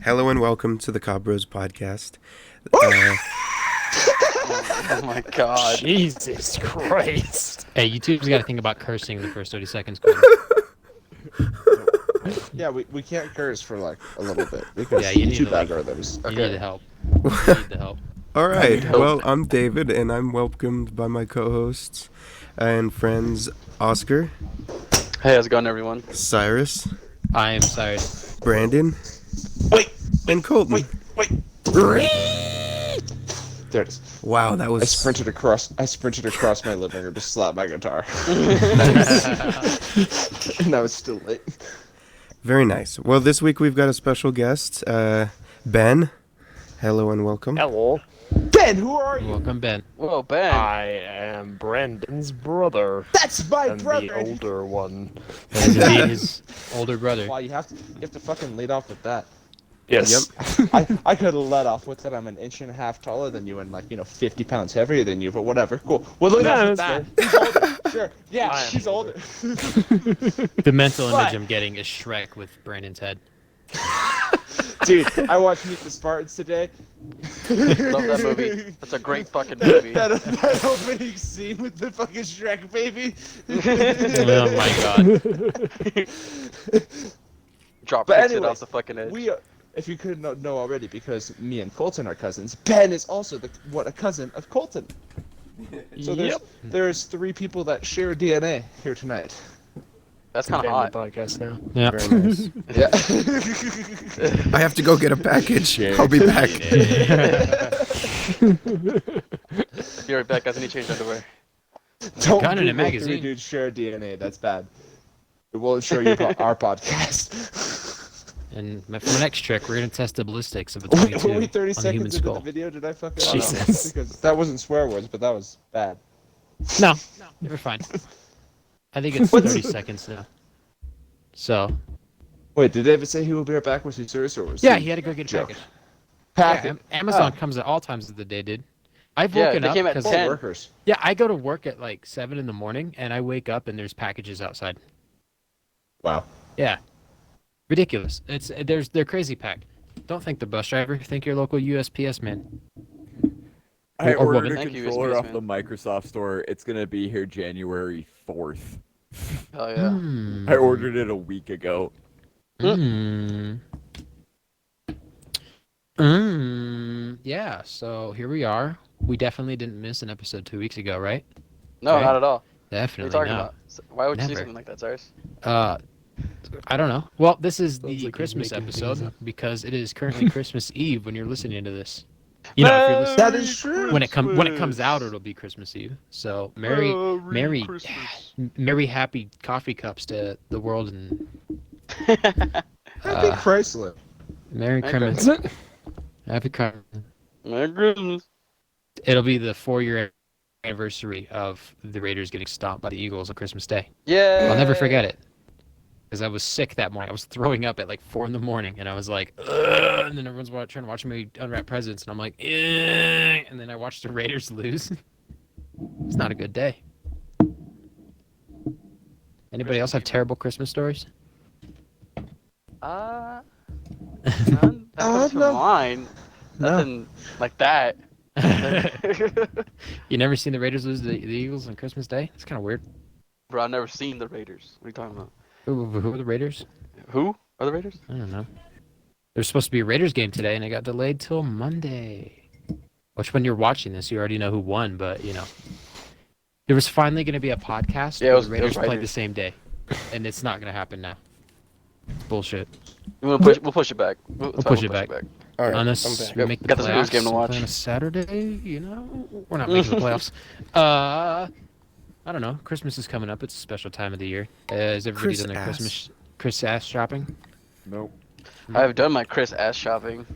Hello and welcome to the Cobb podcast. Oh my god. Jesus Christ. Hey, YouTube's got to think about cursing the first 30 seconds. Cody. Yeah, we can't curse for like a little bit because Yeah, you need YouTube to, like, algorithms. You need the help. You need the help. All right. Help. Well, I'm David, and I'm welcomed by my co-hosts and friends Oscar, Hey, how's it going, everyone? Cyrus, I am Cyrus. Brandon, Wait, and Colton. wait. There it is. Wow, that was I sprinted across my living room to slap my guitar. And I was still late. very nice. Well, this week we've got a special guest, Ben. Hello and welcome. Hello. Ben, who are you? Welcome, Ben. Whoa, Ben. I am Brandon's brother. That's my And brother. the older one. That is indeed his older brother. Wow, you have to fucking lead off with that. Yes. I could have led off with that. I'm an inch and a half taller than you and 50 pounds heavier than you, but whatever. Cool. We'll lead off with that. that's He's older. Sure. Yeah, I am she's older. The mental What? image I'm getting is Shrek with Brandon's head. Dude, I watched Meet the Spartans today. Love that movie. That's a great fucking movie. that opening scene with the fucking Shrek baby. Oh my god. Drop But kicks it anyway, off the fucking edge. We are, if you couldn't know already, because me and Colton are cousins, Ben is also a cousin of Colton. So there's three people that share DNA here tonight. That's kind of hot. Podcast now. Yeah. Very nice. Yeah. I have to go get a package. I'll be back. Be right back, guys. I need to change underwear. Don't Gun in a Google magazine. three dudes share DNA. That's bad. It won't show you our podcast. And for the next trick, we're going to test the ballistics of a Were 22 we 30 on the human seconds into skull. the video? Did I fucking Jesus. Because that wasn't swear words, but that was bad. No, you're fine. I think it's 30 seconds now. So, Wait, did David say he will be right back? Was he serious or was yeah, he had to go get a joke? package. Packet. Yeah, Amazon comes at all times of the day, dude. I've Yeah, woken they up came at because 10. Workers. yeah, I go to work at like 7 in the morning, and I wake up and there's packages outside. Wow. Yeah, ridiculous. They're crazy packed. Don't thank the bus driver. Thank your local USPS man. I Or ordered woman. a Thank you, controller USPS off the Microsoft store. It's gonna be here January 4th. Hell yeah. Hmm. I ordered it a week ago. Yeah, so here we are. We definitely didn't miss an episode 2 weeks ago, right? No, Okay. not at all. What are Definitely you talking not. about? Why would you do Never. something like that, Cyrus? I don't know. Well, this is Sounds the like he's Christmas making things episode up. because it is currently Christmas Eve when you're listening to this. You know, if you're listening, That is true. when it comes out, it'll be Christmas Eve. So merry happy coffee cups to the world and Happy Chrysler. Merry Merry Christmas. Happy Christmas. Merry Christmas. It'll be the 4-year anniversary of the Raiders getting stomped by the Eagles on Christmas Day. Yeah. I'll never forget it. Because I was sick that morning. I was throwing up at like 4 in the morning, and I was like, ugh, and then everyone's trying to watch me unwrap presents, and I'm like, eh, and then I watched the Raiders lose. It's not a good day. Anybody else have terrible Christmas stories? None that comes to no. mind. Nothing like that. You never seen the Raiders lose to the Eagles on Christmas Day? It's kind of weird. Bro, I've never seen the Raiders. What are you talking about? Who are the Raiders? Who are the Raiders? I don't know. There's supposed to be a Raiders game today, and it got delayed till Monday. Which, when you're watching this, you already know who won, but, you know. There was finally going to be a podcast Yeah, where it was the Raiders played the Raiders. same day. And it's not going to happen now. It's bullshit. We'll push it back. We'll push it back. All right, I'm Unless back. we make the Got this Raiders playoffs game to watch. on a Saturday, you know? We're not making the playoffs. I don't know. Christmas is coming up. It's a special time of the year. Is everybody done their Chris ass shopping? Nope. I've done my Chris ass shopping.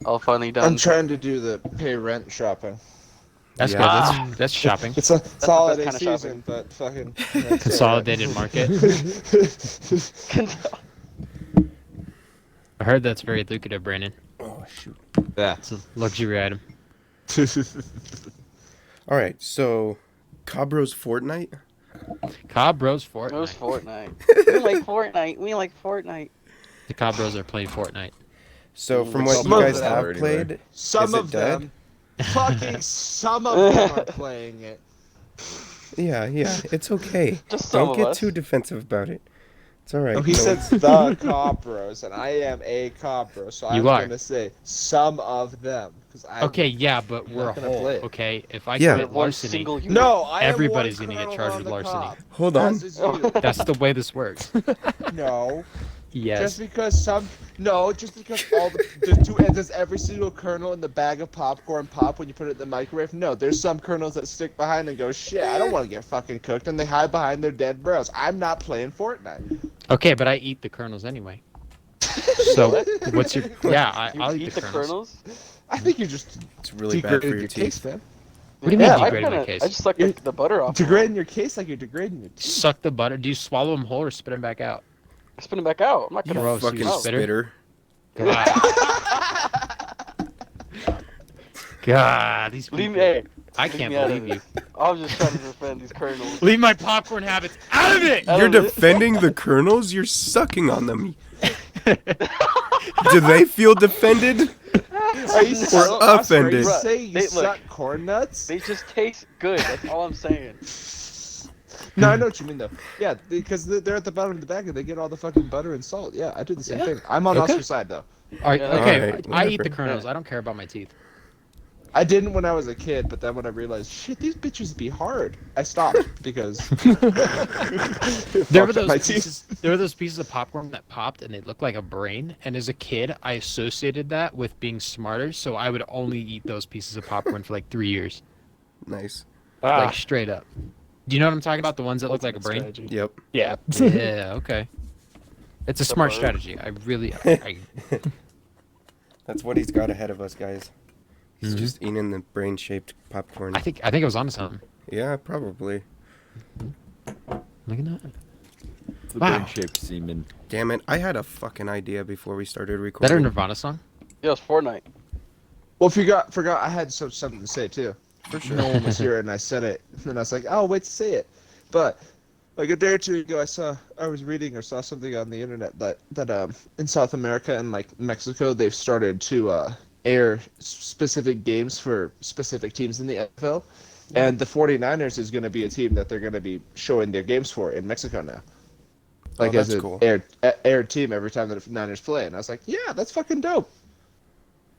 All finally done. I'm trying to do the pay rent shopping. That's Yeah. good. That's shopping. It's a holiday kind of season, but fucking Consolidated market. I heard that's very lucrative, Brandon. Oh shoot. Yeah. It's a luxury item. All right, so Cabro's Fortnite. Cobb Bros It was Fortnite. Fortnite. We like Fortnite. We like Fortnite. The Cobb Bros are playing Fortnite. So from what Some you of guys them. have Anyway. played, Some is it of dead? them, fucking some of them are playing it. Yeah, it's okay. Just some Don't of get us. too defensive about it. It's all right. Oh, he No- says the Cobb Bros, and I am a Cobb Bro, so You I'm are. gonna say some of them. Okay, yeah, but I'm we're a not gonna whole. play it. Okay, if I Yeah. We're commit one larceny, single unit. No, I am Everybody's one gonna get colonel charged on with the larceny. Cobb, Hold on. as is you. that's the way this works. No, Yes. just because all does every single kernel in the bag of popcorn pop when you put it in the microwave? No, there's some kernels that stick behind and go, shit, I don't want to get fucking cooked, and they hide behind their dead bros. I'm not playing Fortnite. Okay, but I eat the kernels anyway. So what's your? Yeah, You I'll eat the kernels? I think you're just It's really bad for degrading your your teeth. case, man. What do you mean Yeah, degrading my case? I just suck the butter off. Degrading your case like you're degrading your teeth. Suck the butter. Do you swallow them whole or spit them back out? Spin it back out. I'm not You gonna. Gross, you fucking spitter. spitter. God, these people. Leave me. Hey, I leave can't me out of believe you. I was just trying to defend these kernels. Leave my popcorn habits out of it. Out You're of it. defending the kernels? You're sucking on them. Do they feel defended? Are you offended. saying you They- look. suck corn nuts? They just taste good. That's all I'm saying. No, I know what you mean though. Yeah, because they're at the bottom of the bag and they get all the fucking butter and salt. Yeah, I do the same Yeah. thing. I'm on Okay. Oscar's side though. All right, Yeah, okay, alright, I eat the whatever. kernels. I don't care about my teeth. I didn't when I was a kid, but then when I realized, shit, these bitches be hard, I stopped because There were Fucked up my those teeth. pieces. There were those pieces of popcorn that popped and they looked like a brain. And as a kid, I associated that with being smarter, so I would only eat those pieces of popcorn for like 3 years, Nice. like straight up. Do you know what I'm talking about? The ones that look like a brain. Yep. Yeah. Yeah. Okay. It's a smart bird. strategy. I really. I, That's what he's got ahead of us, guys. He's Mhm. just eating the brain-shaped popcorn. I think I was onto something. Yeah, probably. Look at that. The Wow. brain-shaped semen. Damn it! I had a fucking idea before we started Is that a recording. Nirvana song? Yeah, it's Fortnite. well, forgot I had something to say too. For sure. No one was here and I said it, and I was like, oh, wait to say it. But like a day or two ago, I was reading or saw something on the internet that in South America and like Mexico, they've started to air specific games for specific teams in the NFL. And the 49ers is going to be a team that they're going to be showing their games for in Mexico now. Like as that's an cool. aired team every time that the Niners play. And I was like, yeah, that's fucking dope.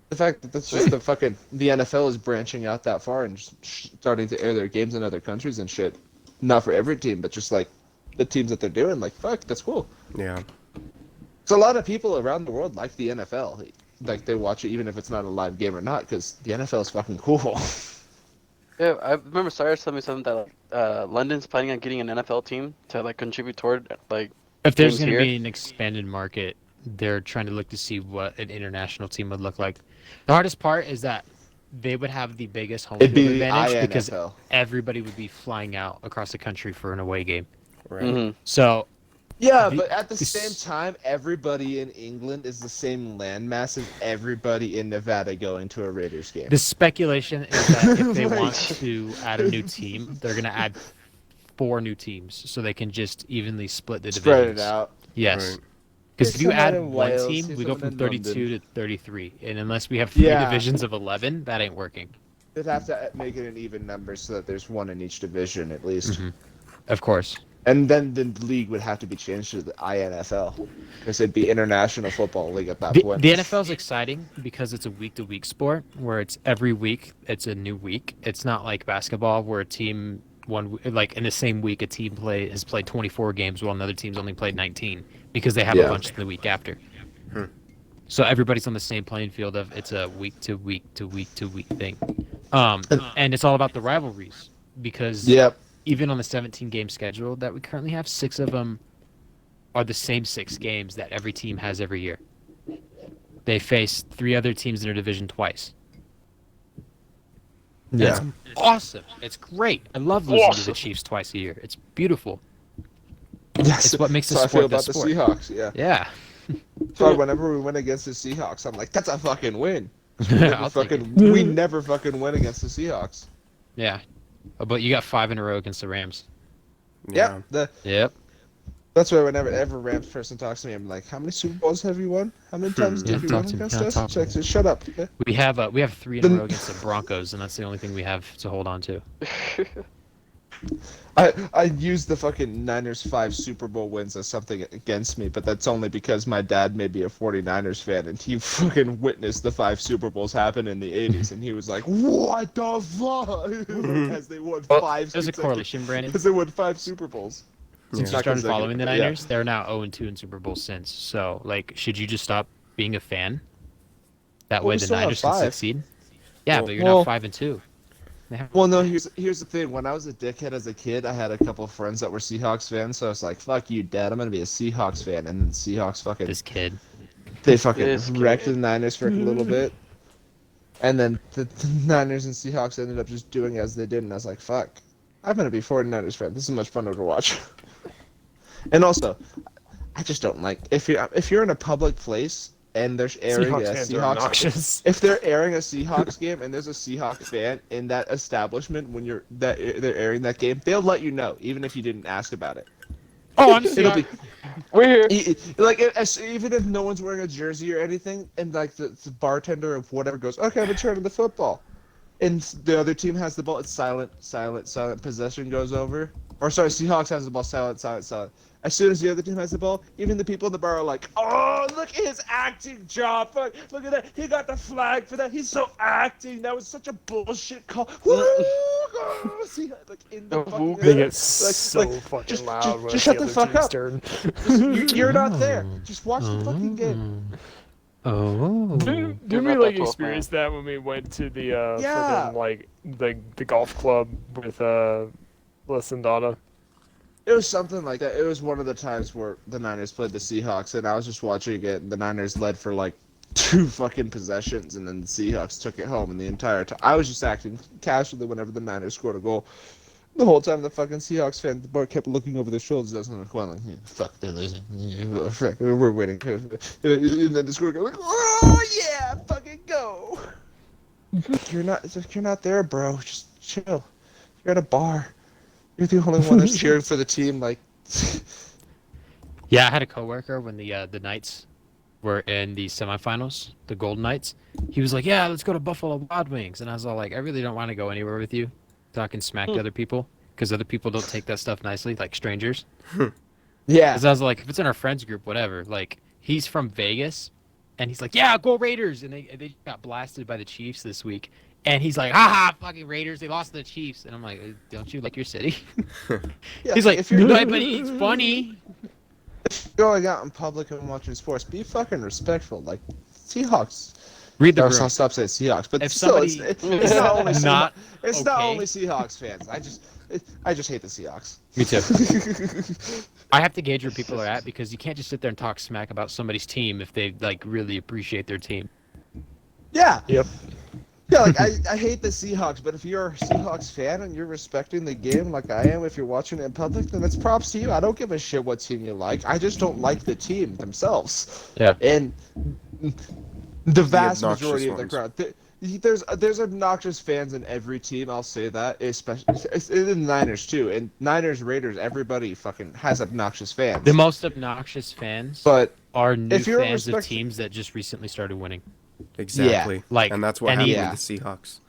The fact that that's just the NFL is branching out that far and just starting to air their games in other countries and shit. Not for every team, but just like the teams that they're doing. Like, fuck, that's cool. Yeah. So a lot of people around the world like the NFL. Like they watch it even if it's not a live game or not, because the NFL is fucking cool. Yeah, I remember Cyrus telling me something that London's planning on getting an NFL team to like contribute toward like. If there's Games going to here. be an expanded market, they're trying to look to see what an international team would look like. The hardest part is that they would have the biggest home It'd field be the advantage because INFL. everybody would be flying out across the country for an away game. Right. Mhm. So Yeah, The- but at the this- same time, everybody in England is the same landmass as everybody in Nevada going to a Raiders game. the speculation is that if they Like- want to add a new team, they're going to add 4 new teams so they can just evenly split the Spread divisions. it out. Yes. Right. Because if Here's you someone add in one Wales, team, here's we go someone from in 32 London. to 33. And unless we have 3 Yeah. divisions of 11, that ain't working. They'd have to make it an even number so that there's one in each division at least. Mhm. Of course. And then the league would have to be changed to the INFL because it'd be International Football League at that The, point. the NFL is exciting because it's a week-to-week sport where it's every week it's a new week. It's not like basketball where a team like in the same week a team has played 24 games while another team's only played 19 because they have a Yeah. bunch the week after. Hmm. So everybody's on the same playing field of it's a week-to-week thing. And it's all about the rivalries because Yep. even on the 17-game schedule that we currently have, 6 of them are the same 6 games that every team has every year. They face 3 other teams in their division twice. And Yeah. It's awesome. It's great. I love losing to Awesome. the Chiefs twice a year. It's beautiful. Yes. It's what makes the That's how I feel sport the about the sport. Seahawks. Yeah. Yeah. So whenever we win against the Seahawks, I'm like, that's a fucking win. I'll take it. We never fucking win against the Seahawks. Yeah. But you got 5 in a row against the Rams. Yeah. The Yep. That's why whenever Rams person talks to me, I'm like, "How many Super Bowls have you won? How many times Yeah, did you talk win to me. against Yeah, us?" talk She's to like, me. "Shut up." Okay? We have 3 in a row against the Broncos, and that's the only thing we have to hold on to. I use the fucking Niners 5 Super Bowl wins as something against me, but that's only because my dad may be a 49ers fan, and he fucking witnessed the 5 Super Bowls happen in the 80s, and he was like, "What the fuck?" Like, as they won Well, 5 There's a consecutive- correlation, Brandon. As they won 5 Super Bowls. Since Yeah. you started Not following the consecutive, but Niners, they're now 0-2 in Super Bowl since. So, like, should you just stop being a fan? That Well, way we the still have Niners can 5. succeed. Yeah, Well- but you're well- now 5-2. Well, no, here's the thing. When I was a dickhead as a kid, I had a couple of friends that were Seahawks fans, so I was like, "Fuck you, Dad. I'm gonna be a Seahawks fan." And then the Seahawks fucking This kid. they fucking This kid. wrecked the Niners for a little bit, and then the Niners and Seahawks ended up just doing as they did, and I was like, "Fuck, I'm gonna be 49ers fan. This is much funner to watch." And also, I just don't like if you're in a public place and they're airing Seahawks a fans are Seahawks. obnoxious. If they're airing a Seahawks game and there's a Seahawks fan in that establishment when they're airing that game, they'll let you know even if you didn't ask about it. Oh, I'm It'll be We're here. even if no one's wearing a jersey or anything, and like the bartender or whatever goes, "Okay, I'm in charge of the football," and the other team has the ball, it's silent. Possession goes over, or sorry, Seahawks has the ball, silent. As soon as the other team has the ball, even the people in the bar are like, "Oh, look at his acting job! Look at that! He got the flag for that. He's so acting. That was such a bullshit call." Woo! See, like in the fucking They get like, so fucking just- loud just- when just it's shut the the other fuck team's up. turn. You're not there. Just watch the fucking game. Oh. Didn't You're we not like that 12, experience that when we went to the Yeah. freaking, like the golf club with Les and Donna? It was something like that. It was one of the times where the Niners played the Seahawks, and I was just watching it, and the Niners led for like 2 fucking possessions, and then the Seahawks took it home, and the entire time I was just acting casually whenever the Niners scored a goal. The whole time the fucking Seahawks fan at the bar kept looking over their shoulders, doesn't look well, like, "Yeah, fuck, they're losing. We're winning." And then the score goes like, "Oh yeah, fucking go!" You're not there, bro. Just chill. You're at a bar. You're the only one that's cheering for the team. Like, Yeah, I had a coworker when the Knights were in the semifinals, the Golden Knights. He was like, "Yeah, let's go to Buffalo Wild Wings," and I was all like, "I really don't want to go anywhere with you, talking smack to other people, because other people don't take that stuff nicely, like strangers." yeah, Because I was like, if it's in our friends group, whatever. Like, he's from Vegas, and he's like, "Yeah, go Raiders!" And they got blasted by the Chiefs this week. And he's like, "Haha, fucking Raiders! They lost to the Chiefs." And I'm like, "Don't you like your city?" yeah. He's like, if you're "No, but it's funny." going out in public and watching sports, be fucking respectful. Like, Seahawks. Read the Or room. I'll stop saying Seahawks, but If still, somebody- it's not only Not it's not okay. only Seahawks fans. I just hate the Seahawks. Me too. I have to gauge where people are at because you can't just sit there and talk smack about somebody's team if they like really appreciate their team. Yeah. Yep. Yeah, like I hate the Seahawks, but if you're a Seahawks fan and you're respecting the game like I am, if you're watching it in public, then it's props to you. I don't give a shit what team you like. I just don't like the team themselves. Yeah. And the vast obnoxious majority of the ones. crowd. There's obnoxious fans in every team. I'll say that, especially in the Niners too. And Niners, Raiders, everybody fucking has obnoxious fans. The most obnoxious fans But are new if you're fans of respect- teams that just recently started winning. Exactly. Like, and that's what any- happened with the Yeah. Seahawks.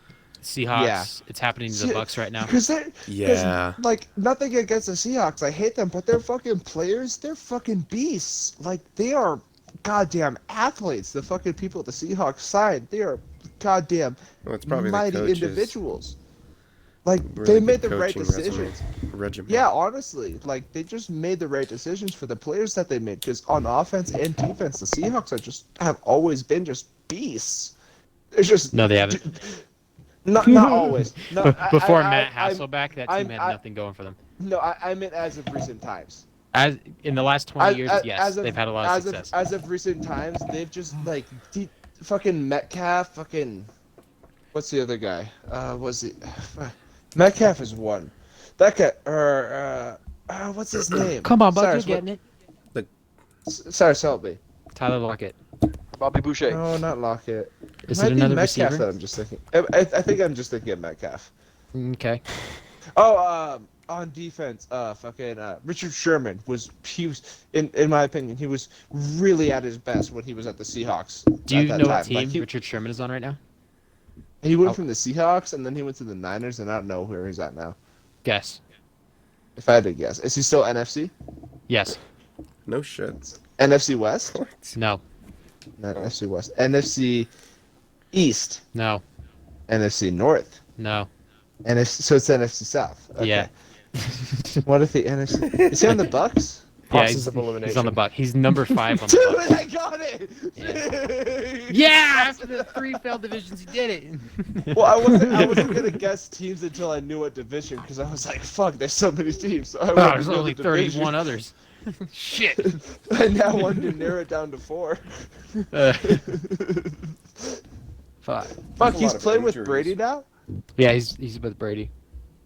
Seahawks, Yeah. it's happening to the See, Bucks right now. Because they're Yeah. like nothing against the Seahawks. I hate them, but they're fucking players. They're fucking beasts. Like they are goddamn athletes. The fucking people at the Seahawks side, they are goddamn Well, it's probably mighty the coaches. individuals. Like Really they good made the right coaching decisions. Regimen. Yeah, honestly, like they just made the right decisions for the players that they made. Because on offense and defense, the Seahawks have always been just beasts. It's just No, they haven't. Not always. No, Before I- Matt I'm- Hasselbeck, that I'm- team had I- nothing going for them. No, I meant as of recent times. As in the last 20 years, yes, as of- they've had a lot of success. As of recent times, they've just like fucking Metcalf, fucking what's the other guy? Was it Metcalf is one. That guy or what's his name? Come on, bud, Cyrus, you're getting it. Cyrus, help me. Tyler Lockett. Bobby Boucher. No, not Lockett. Is Might it be another Metcalf receiver? that I'm just thinking. I think I'm just thinking of Metcalf. Okay. Oh, on defense, Richard Sherman he was in my opinion, he was really at his best when he was at the Seahawks. Do you at that know time. what team Like, Richard Sherman is on right now? he went Oh. from the Seahawks and then he went to the Niners, and I don't know where he's at now. Guess. If I had to guess, is he still NFC? Yes. No shit. NFC West? No. Not NFC West. NFC East. No. NFC North. No. So it's NFC South. Okay. Yeah. What if the NFC? Is he on the Bucks? Yeah, Process he's of elimination. on the Buck. He's number 5 on the Dude, Bucks. I got it! Yeah, after the 3 failed divisions, he did it. Well, I wasn't gonna guess teams until I knew what division, because I was like, "Fuck, there's so many teams." So I Oh, wanted there's to know only the division. 31 others. Shit. I now wanted to narrow it down to 4. Fuck. Fuck, a he's lot of playing with injuries. Brady now. Yeah, he's with Brady.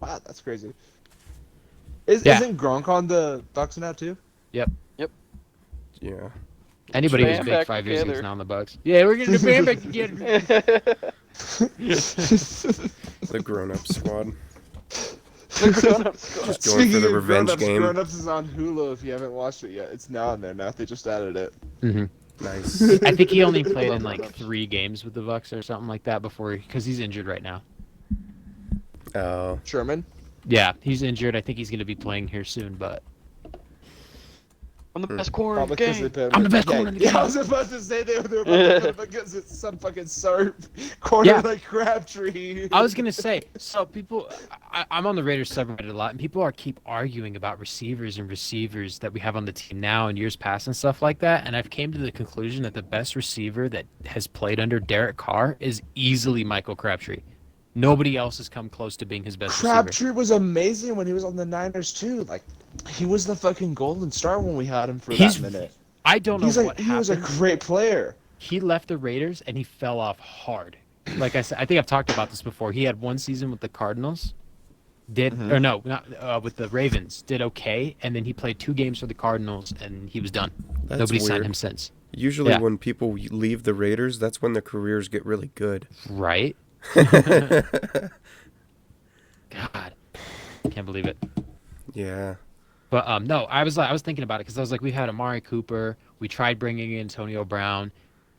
Wow, that's crazy. Yeah. Isn't Gronk on the Bucks now too? Yeah. Anybody who's Band big back 5 years ago is together. now on the Bucks. Yeah, we're getting the band back together. The grown-up squad. The grown-up squad. Just going for the of revenge Grown-Ups, game. Grown-Ups is on Hulu if you haven't watched it yet. It's now on there now. They just added it. hmm Nice. I think he only played in like 3 games with the Bucks or something like that before, because he's injured right now. Oh. Sherman. Yeah, he's injured. I think he's going to be playing here soon, but I'm the best corner in the Probably 'cause game. they put him I'm the best yeah, corner in the yeah, game. I was about to say they were about to put him against some fucking corner Yeah. like Crabtree. I was gonna say, so people, I'm on the Raiders subreddit a lot, and people keep arguing about receivers that we have on the team now and years past and stuff like that. And I've came to the conclusion that the best receiver that has played under Derek Carr is easily Michael Crabtree. Nobody else has come close to being his best receiver. Crabtree was amazing when he was on the Niners too. Like, he was the fucking golden star when we had him for He's- that minute. I don't know what He was a happened. great player. He left the Raiders and he fell off hard. Like I said, I think I've talked about this before. He had 1 season with the Cardinals, or no, not with the Ravens. Did okay, and then he played 2 games for the Cardinals and he was done. That's Nobody signed weird. him since. Usually Yeah. when people leave the Raiders, that's when their careers get really good. Right? God, can't believe it. Yeah. But no, I was thinking about it because I was like, we had Amari Cooper. We tried bringing in Antonio Brown.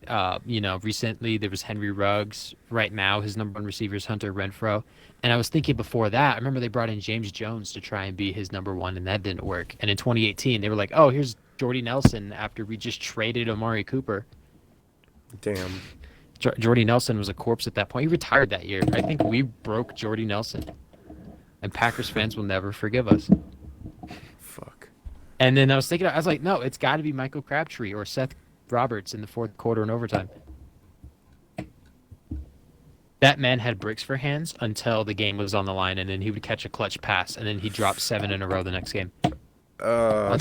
Recently there was Henry Ruggs. Right now, his number 1 receiver is Hunter Renfrow. And I was thinking before that, I remember they brought in James Jones to try and be his number 1, and that didn't work. And in 2018, they were like, oh, here's Jordy Nelson after we just traded Amari Cooper. Damn. Jordy Nelson was a corpse at that point. He retired that year. I think we broke Jordy Nelson. And Packers fans will never forgive us. Fuck. And then I was thinking, I was like, no, it's got to be Michael Crabtree or Seth Roberts in the 4th quarter and overtime. That man had bricks for hands until the game was on the line, and then he would catch a clutch pass, and then he dropped 7 in a row the next game. I'll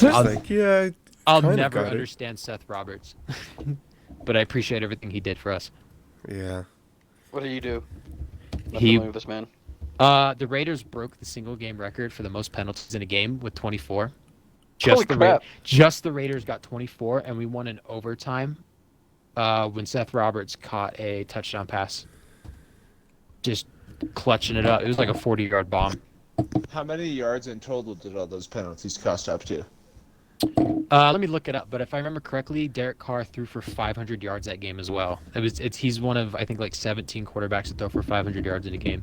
I'll kinda never got it. understand Seth Roberts, but I appreciate everything he did for us. Yeah. What do you do? Not He- familiar with this man. The Raiders broke the single game record for the most penalties in a game with 24. Holy crap. Just the Raiders got 24, and we won in overtime when Seth Roberts caught a touchdown pass. Just clutching it up. It was like a 40-yard bomb. How many yards in total did all those penalties cost up to? Let me look it up, but if I remember correctly, Derek Carr threw for 500 yards that game as well. He's one of, I think, like 17 quarterbacks to throw for 500 yards in a game.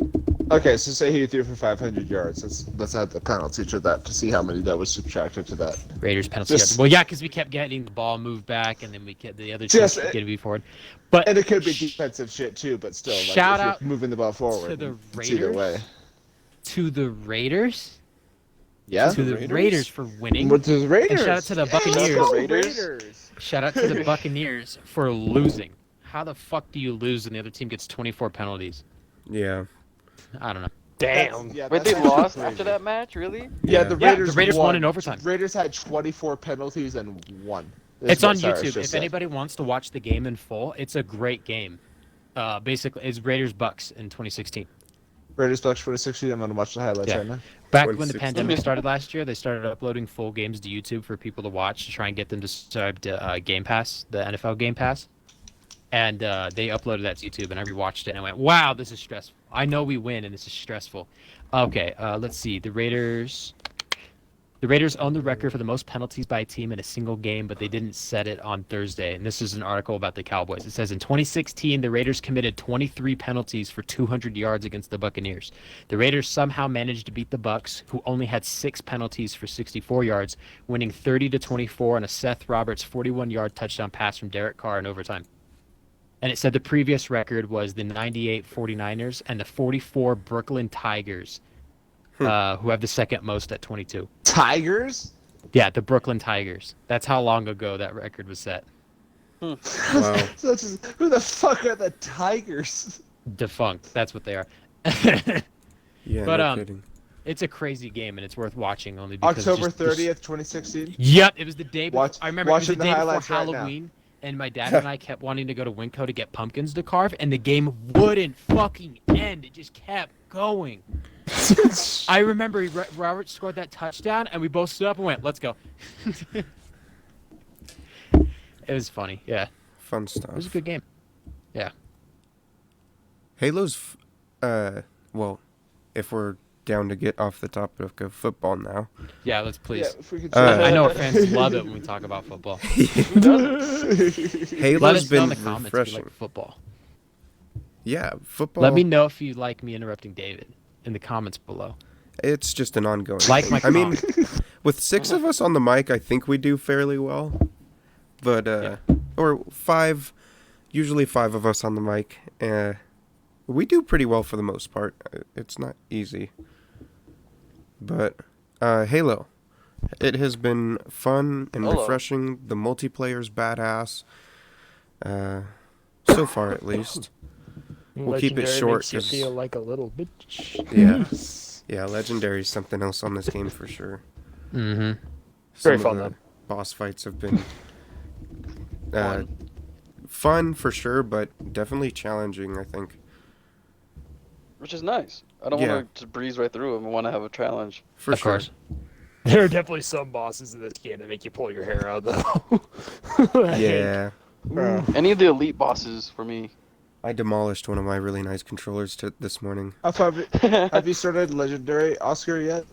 Okay, so say he threw for 500 yards. Let's add the penalty to that to see how many that was subtracted to that. Raiders penalty Just- yards. Well, yeah, because we kept getting the ball moved back, and then we kept the other Just- teams kept getting forward. But And it could be defensive shit too, but still, like, Shout if you're out moving the ball forward. to the it's either Raiders. way. to the Raiders, Yeah. to the Raiders? Raiders for winning. With the Raiders. And shout out to the Yeah, Buccaneers. let's go, Raiders. Shout out to the Buccaneers for losing. How the fuck do you lose and the other team gets 24 penalties? Yeah. I don't know. Damn. Yeah, Wait, that's they actually lost crazy. after that match? Really? Yeah, the Yeah, Raiders. the Raiders won in overtime. Raiders had 24 penalties and won. It's on YouTube. If anybody wants to watch the game in full, it's a great game. Basically, it's Raiders Bucks in 2016. Raiders Bucks 2016. I'm gonna watch the highlights Yeah. right now. Back when the 2016. pandemic started last year, they started uploading full games to YouTube for people to watch to try and get them to subscribe to Game Pass, the NFL Game Pass. And they uploaded that to YouTube, and I rewatched it, and I went, "Wow, this is stressful. I know we win, and this is stressful. Okay, let's see. The Raiders own the record for the most penalties by a team in a single game, but they didn't set it on Thursday. And this is an article about the Cowboys. It says in 2016, the Raiders committed 23 penalties for 200 yards against the Buccaneers. The Raiders somehow managed to beat the Bucs, who only had 6 penalties for 64 yards, winning 30-24 on a Seth Roberts 41-yard touchdown pass from Derek Carr in overtime. And it said the previous record was the 98 49ers and the 44 Brooklyn Tigers, who have the second most at 22. Tigers? Yeah, the Brooklyn Tigers. That's how long ago that record was set. Wow. So who the fuck are the Tigers? Defunct. That's what they are. Yeah, But, no kidding. It's a crazy game, and it's worth watching only because October just 30th, 2016. Yep, it was the day before. Watch- I remember it was the watching the day before highlights right now. Halloween, and my dad and I kept wanting to go to Winco to get pumpkins to carve, and the game wouldn't fucking end. It just kept going. I remember Robert scored that touchdown, and we both stood up and went, "Let's go." It was funny. Yeah, Fun it was a stuff. good game. Halo's, well, if we're down to get off the topic of football now. Yeah, let's please. Yeah, if we could Uh, I know our fans love it when we talk about football. Let Halo's us know in been the comments if refreshing. you like football. Yeah, football. Let me know if you like me interrupting David in the comments below. It's just an ongoing Like thing. my I mean, with 6 of us on the mic, I think we do fairly well. But, or 5, usually 5 of us on the mic. We do pretty well for the most part. It's not easy. But, Halo. It has been fun and Hello. refreshing. The multiplayer's badass. So far, at least. We'll keep it Legendary short, Makes you 'cause- feel like a little bitch. Yeah. Yeah, Legendary's something else on this game for sure. Mm-hmm. Very Some fun, of the though. boss fights have been fun for sure, but definitely challenging, I think. Which is nice. I don't Yeah. want to just breeze right through them. I want to have a challenge. For Of sure. course. There are definitely some bosses in this game that make you pull your hair out, though. Yeah. Any of the elite bosses for me. I demolished one of my really nice controllers this morning. Have you started Legendary, Oscar, yet?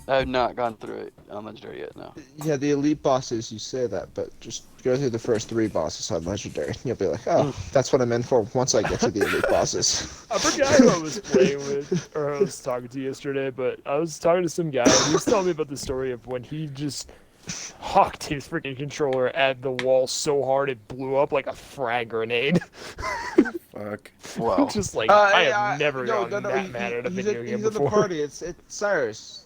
I have not gone through it on Legendary yet, no. Yeah, the elite bosses, you say that, but just go through the first 3 bosses on Legendary. You'll be like, oh, that's what I'm in for once I get to the elite bosses. I forgot who I was playing with, or I was talking to yesterday, but I was talking to some guy, and he was telling me about the story of when he just hucked his freaking controller at the wall so hard it blew up like a frag grenade. Fuck. Wow. Just like, I have never no, gotten no, that mad at a he's video at, game he's at the before. party. It's Cyrus.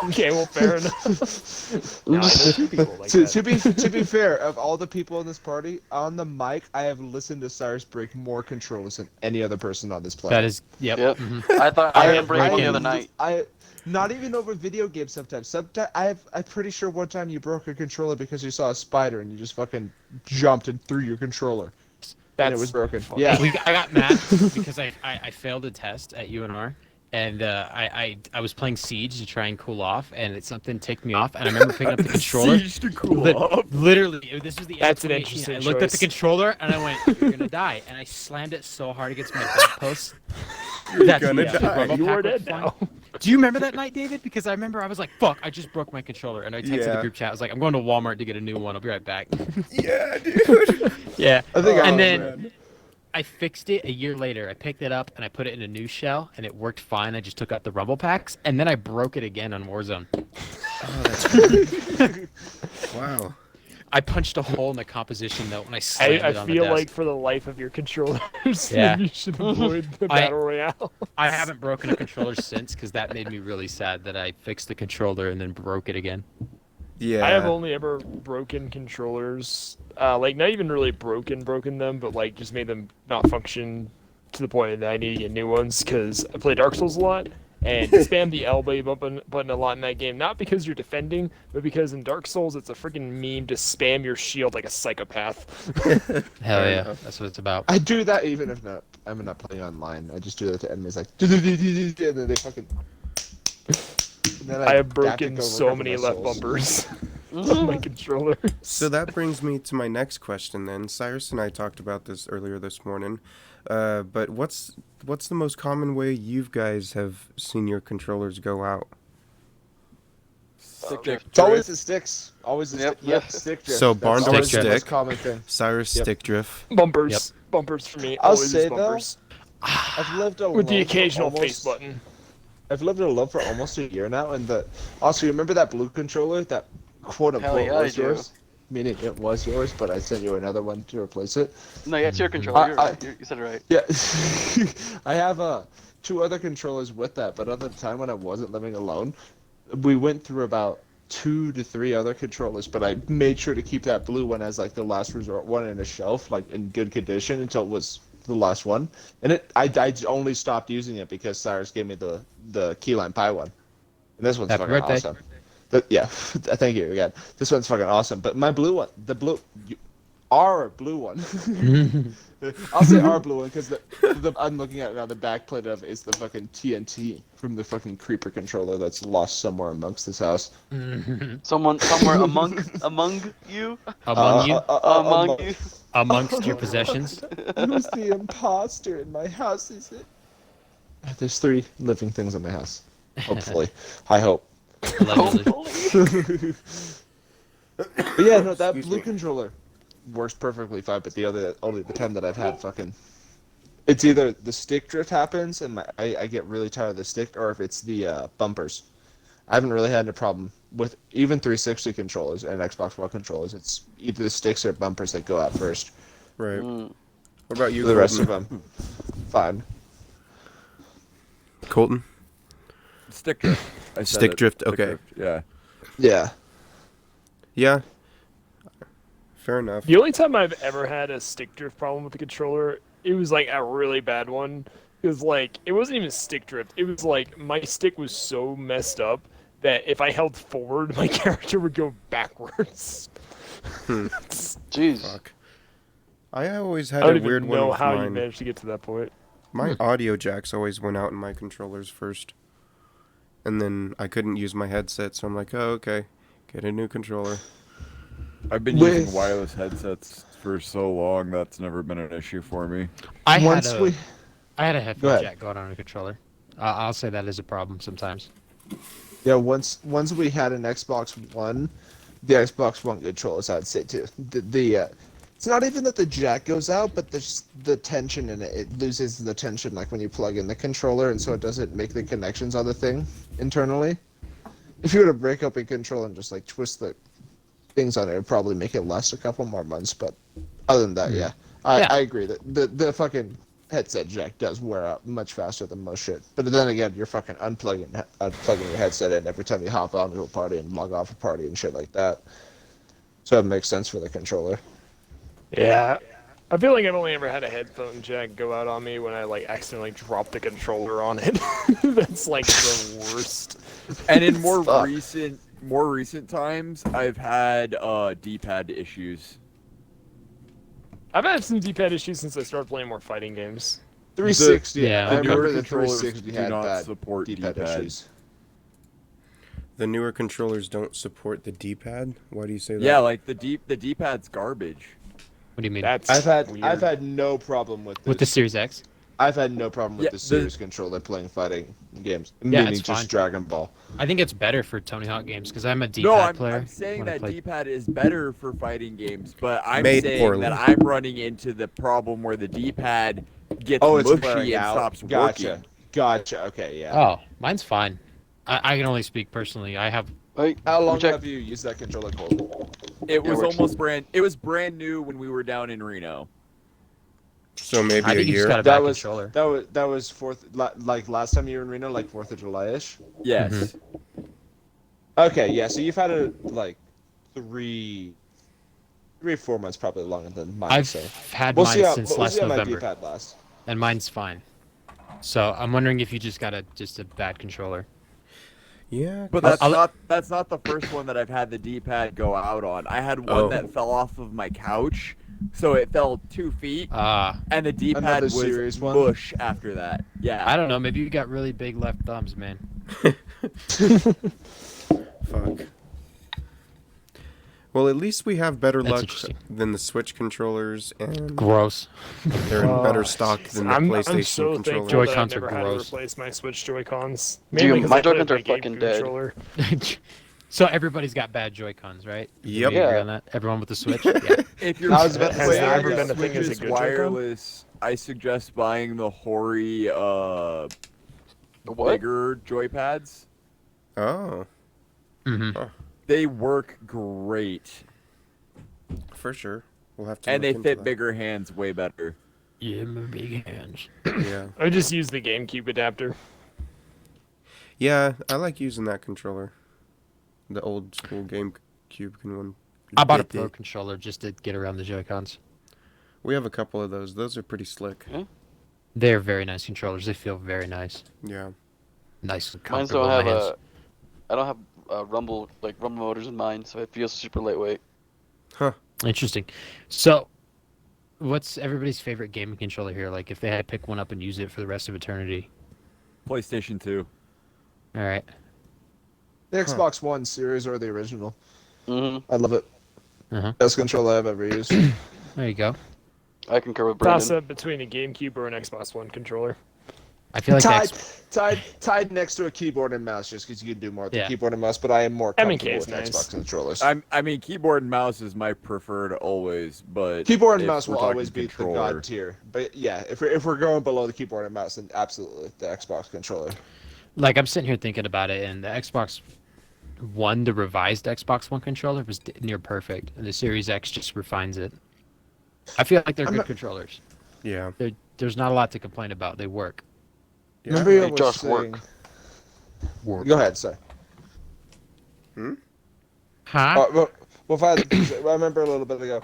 Okay, well, fair enough. No, I know 2 people like that. To be fair, of all the people in this party, on the mic, I have listened to Cyrus break more controllers than any other person on this planet. That is, yep. Yep. Mhm. I thought I heard him have break one the broken- other night. Not even over video games sometimes. Sometimes I'm pretty sure one time you broke a controller because you saw a spider and you just fucking jumped and threw your controller. And it was broken. funny. Yeah. I got mad because I failed a test at UNR, and I was playing Siege to try and cool off, and something ticked me off, and I remember picking up the controller. Siege to cool off. Literally, this was the end of That's an 2018. interesting I looked at the choice. controller and I went, "You're gonna die," and I slammed it so hard against my bedpost. That's gonna the die. rumble You are pack went dead flying. now. Do you remember that night, David? Because I remember I was like, "Fuck!" I just broke my controller, and I texted the Yeah. group chat. I was like, "I'm going to Walmart to get a new one. I'll be right back." Yeah, dude. Yeah. I think And I then man. I fixed it a year later. I picked it up and I put it in a new shell, and it worked fine. I just took out the rumble packs, and then I broke it again on Warzone. Oh, that's right. Wow. I punched a hole in the composition though when I slammed I it on the feel desk. like for the life of your controllers, Yeah. you should avoid the I- battle royale. I haven't broken a controller since because that made me really sad that I fixed the controller and then broke it again. Yeah. I have only ever broken controllers, like not even really broken them, but like just made them not function to the point that I need to get new ones because I play Dark Souls a lot and spam the L button a lot in that game. Not because you're defending, but because in Dark Souls it's a freaking meme to spam your shield like a psychopath. Hell Fair yeah, enough. that's what it's about. I do that even if I'm not playing online. I just do that to enemies like and then they fucking. And then I have to broken go so recover many my left souls. bumpers on my controller. So that brings me to my next question then. Cyrus and I talked about this earlier this morning. But what's the most common way you guys have seen your controllers go out? Stick drift. It's always the sticks. Always the Yep. Yep, stick drift. So That's barn always door the most stick. common thing. Cyrus Yep. stick drift. Bumpers. Bumpers for me. I'll Always say, bumpers. I've lived alone With the for occasional almost- face button. I've lived alone for almost a year now, and also, you remember that blue controller that quote Hell unquote yeah, I was do. yours? Meaning it was yours, but I sent you another one to replace it. No, yeah, it's your controller. You're I- right. You said it right. Yeah, I have 2 other controllers with that, but at the time when I wasn't living alone, we went through about 2 to 3 other controllers, but I made sure to keep that blue one as like the last resort one in a shelf, like in good condition until it was the last one. And I only stopped using it because Cyrus gave me the keyline pie one, and this one's Happy fucking birthday. awesome. Yeah, thank you again. This one's fucking awesome. But my blue one, our blue one. I'll say our blue one because I'm looking at it now. The back plate of it is the fucking TNT from the fucking creeper controller that's lost somewhere amongst this house. Someone somewhere among you, Among you, among you. amongst your possessions. Who's the imposter in my house? Is it? There's 3 living things in my house. Hopefully, I hope. Allegedly. But yeah, no, that Excuse blue me. controller works perfectly fine. But only the time that I've had fucking, it's either the stick drift happens and I get really tired of the stick, or if it's the bumpers. I haven't really had a problem with even 360 controllers and Xbox One controllers. It's either the sticks or bumpers that go out first. Right. Mm. What about you, The rest of Colton? them, fine. Colton? Stick drift. I said Stick it. drift, Stick okay. drift, yeah. Yeah. Yeah. Fair enough. The only time I've ever had a stick drift problem with the controller, it was like a really bad one. It was like, it wasn't even stick drift. It was like my stick was so messed up that if I held forward, my character would go backwards. Jeez. Fuck. I always I had don't a even weird one know with how you mine. managed to get to that point. My audio jacks always went out in my controllers first. And then I couldn't use my headset, so I'm like, oh, okay. Get a new controller. I've been using wireless headsets for so long that's never been an issue for me. I had Once a, we, I had a Go headphone ahead. jack going on a controller. I'll say that is a problem sometimes. Yeah, once we had an Xbox One, the Xbox One controllers, I'd say too. It's not even that the jack goes out, but the tension in it. It loses the tension like when you plug in the controller, and so it doesn't make the connections on the thing internally. If you were to break up a controller and just like twist the things on it, it'd probably make it last a couple more months. But other than that, yeah, Yeah. I agree that the fucking headset jack does wear out much faster than most shit. But then again, you're fucking unplugging your headset in every time you hop onto a party and log off a party and shit like that. So it makes sense for the controller. Yeah. I feel like I've only ever had a headphone jack go out on me when I like accidentally dropped the controller on it. That's like the worst. And in more Fuck. recent times, I've had D-pad issues. I've had some D-pad issues since I started playing more fighting games. 360. Yeah, I okay. remember Newer the controllers 360 do had not bad support D-pad D-pad. issues. The newer controllers don't support the D-pad? Why do you say that? Yeah, like the D-pad's garbage. What do you mean? That's I've weird. had no problem with With the Series X? I've had no problem with Yeah, the the- Series controller playing fighting games. Yeah, Meaning it's just fine. Dragon Ball. I think it's better for Tony Hawk games because I'm a D-pad No, I'm player. saying when I that play- D-pad is better for fighting games, but I'm Made saying poorly. that I'm running into the problem where the D-pad gets Oh, it's mushy flaring and out. stops Gotcha. working. Gotcha. Okay, yeah. Oh, mine's fine. I can only speak personally. I have. Wait, How long check. have you used that controller, Cole? It was works. almost It was brand new when we were down in Reno. So maybe I a think you just year? got a That bad was controller. that was like last time you were in Reno, like 4th of July-ish. Yes. Okay, yeah. So you've had it like 3 or 4 months, probably longer than mine. I've so had we'll mine see how since we'll last see how my November, D-pad lasts. and mine's fine. So I'm wondering if you just got just a bad controller. Yeah. But that's not the first one that I've had the D-pad go out on. I had one Oh. that fell off of my couch, so it fell 2 feet, and the D-pad Another was serious one? mush after that. Yeah. I don't know. Maybe you got really big left thumbs, man. Fuck. Well, at least we have better That's luck interesting. than the Switch controllers, and Gross. they're in better stock than the I'm PlayStation so controller. thankful that I've Joy-Cons are never had to gross. replace my Switch Joy-Cons. Dude, Mainly 'cause my I play Joy-Cons with are my fucking GameCube dead. controller. So everybody's got bad Joy-Cons, right? Yep. We agree Yeah. on that? Everyone with the Switch? Yeah. If you're I was about to Has say, there I ever got been a thing as a Switch's good Joy-Con? wireless, I suggest buying the Hori What? bigger joypads. Oh, Mm-hmm. They work great, for sure. We'll have to. and look they into fit that. bigger hands way better. Yeah, my big hands. Yeah. I just use the GameCube adapter. Yeah, I like using that controller. The old school GameCube one. I bought a Pro controller just to get around the Joy-Cons. We have a couple of those. Those are pretty slick. They're very nice controllers. They feel very nice. Yeah. Nice and Mine comfortable don't in my have hands. I don't have rumble motors in mine, so it feels super lightweight. Interesting. So, what's everybody's favorite gaming controller here? Like, if they had to pick one up and use it for the rest of eternity. PlayStation 2. All right. The Xbox One series or the original. Mm-hmm. I love it. Uh-huh. Best controller I've ever used. There you go. I concur with Toss Brandon. up between a GameCube or an Xbox One controller. I feel like tied, that's tied next to a keyboard and mouse, just because you can do more with the Yeah. keyboard and mouse. But I am more M&K comfortable is with nice. Xbox controllers. I mean, keyboard and mouse is my preferred always, but Keyboard and if mouse we're will talking always be the controller- god tier. But yeah, if we're going below the keyboard and mouse, then absolutely the Xbox controller. like I'm sitting here thinking about it, and the Xbox One, the revised Xbox One controller, was near perfect, and the Series X just refines it. I feel like they're good controllers. Yeah. There's not a lot to complain about. They work. Yeah. Remember you They was just saying... work. Go ahead, sorry. Huh? Well, if I remember a little bit ago.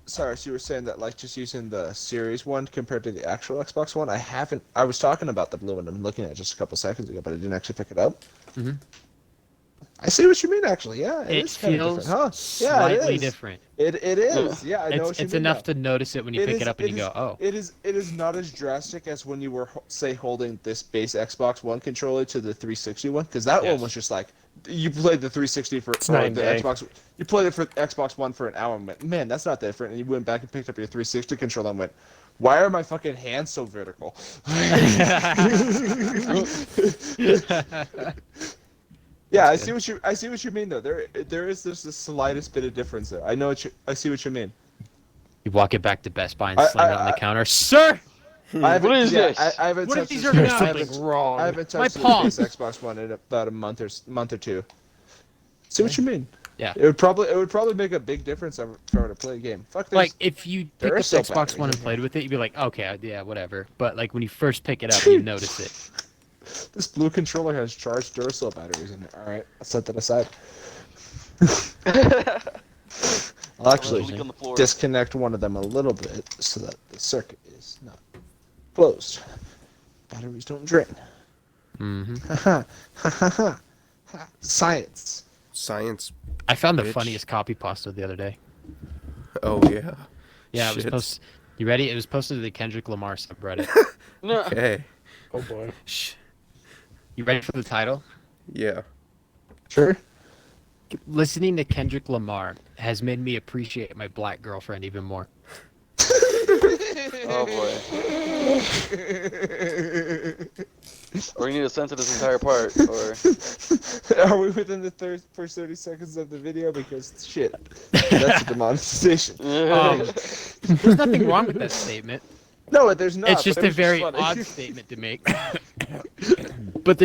Cyrus, you were saying that like just using the Series one compared to the actual Xbox One. I was talking about the blue one. I'm looking at it just a couple seconds ago, but I didn't actually pick it up. Mhm. I see what you mean. Actually, yeah, It is kinda feels different, huh? slightly Yeah, it is. different. It is. Yeah, I know what you It's mean enough now. to notice it when you pick it up and you go, oh. It is not as drastic as when you were say holding this base Xbox One controller to the 360 one, because that one Yes. was just like you played the 360 for night or and the day. Xbox. You played it for Xbox One for an hour and went, man, that's not different. And you went back and picked up your 360 controller and went, why are my fucking hands so vertical? Yeah, I see what you mean though. There is just the slightest bit of difference there. I see what you mean. You walk it back to Best Buy and I- slam it on the counter. Sir! I haven't, What is yeah, this? I haven't What touched if these this- are There's not- something wrong. I haven't My touched the palm. base Xbox One in about a month or two. See what you mean? Yeah. It would probably make a big difference if I were to play a game. Fuck this. Like, if you there picked are up the still Xbox batteries One in and played with it, you'd be like, okay, yeah, whatever. But, like, when you first pick it up, you notice it. This blue controller has charged Duracell batteries in it. All right, I'll set that aside. I'll actually Leak on the floor. disconnect one of them a little bit so that the circuit is not closed. Batteries don't drain. Mm-hmm. Science. Science. I found the Bitch. funniest copy pasta the other day. Oh, yeah. Yeah, it was Shit. posted. You ready? It was posted to the Kendrick Lamar subreddit. No. Okay. Oh boy. Shh. You ready for the title? Yeah. Sure. Listening to Kendrick Lamar has made me appreciate my black girlfriend even more. Oh boy. Or you need to censor this entire part, or Are we within the first 30 seconds of the video? Because shit, that's a demonetization. There's nothing wrong with that statement. No, there's not. It's just but a it was very funny. odd statement to make. But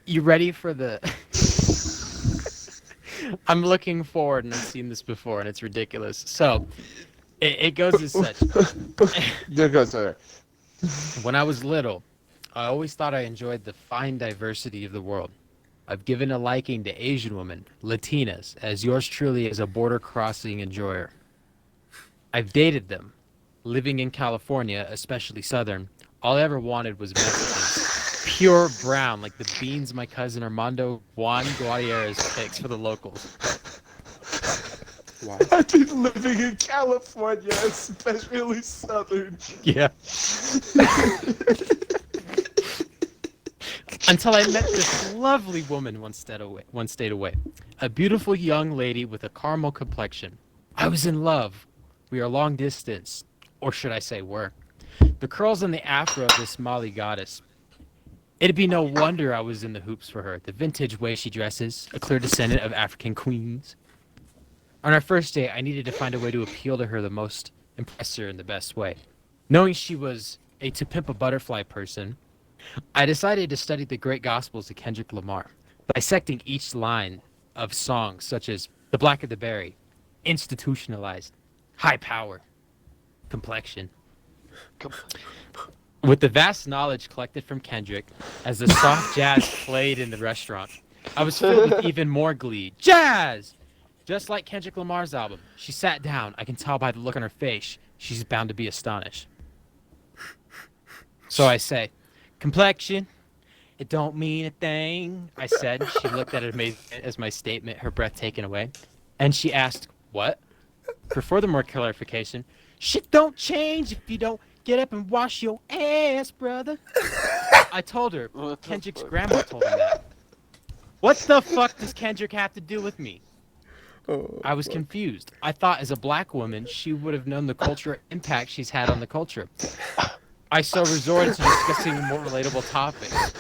you ready for the? I'm looking forward, and I've seen this before, and it's ridiculous. So, it goes as such. There goes there. When I was little, I always thought I enjoyed the fine diversity of the world. I've given a liking to Asian women, Latinas, as yours truly is a border-crossing enjoyer. I've dated them. Living in California, especially Southern, all I ever wanted was Mexicans. Pure brown, like the beans my cousin Armando Juan Guadieres picks for the locals. Wow. I've been living in California, especially Southern. Yeah. Until I met this lovely woman one state away. A beautiful young lady with a caramel complexion. I was in love. We are long distance. Or should I say were. The curls and the afro of this Mali goddess. It'd be no wonder I was in the hoops for her. The vintage way she dresses, a clear descendant of African queens. On our first date, I needed to find a way to appeal to her the most, impress her in the best way. Knowing she was a To Pimp a Butterfly person, I decided to study the great gospels of Kendrick Lamar, dissecting each line of songs such as The Blacker the Berry, Institutionalized, High Power, Complexion. With the vast knowledge collected from Kendrick, as the soft jazz played in the restaurant, I was filled with even more glee. Jazz! Just like Kendrick Lamar's album, she sat down. I can tell by the look on her face, she's bound to be astonished. So I say, complexion, it don't mean a thing, I said. She looked at it as my statement, her breath taken away. And she asked, what? For furthermore clarification, shit don't change if you don't get up and wash your ass, brother. I told her, Kendrick's grandma told him that. What the fuck does Kendrick have to do with me? I was confused. I thought as a black woman, she would have known the cultural impact she's had on the culture. I so resorted to discussing more relatable topics.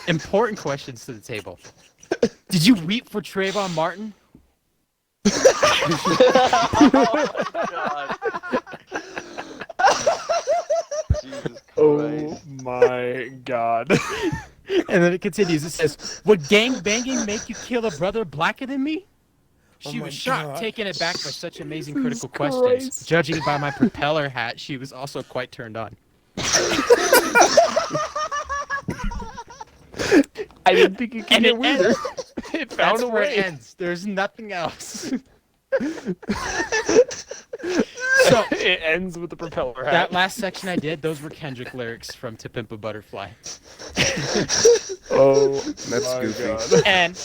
Important questions to the table. Did you weep for Trayvon Martin? Oh Oh my god. Jesus Christ. my god. And then it continues. It says, would gang banging make you kill a brother blacker than me? She was shocked, taken aback by such amazing critical questions. Christ. Judging by my propeller hat, she was also quite turned on. I didn't think it could And get it weirder. ends. It found That's a where it way. ends. There's nothing else. So it ends with the propeller hat. That last section I did, those were Kendrick lyrics from To Pimp a Butterfly. Oh, That's my goofy. God. And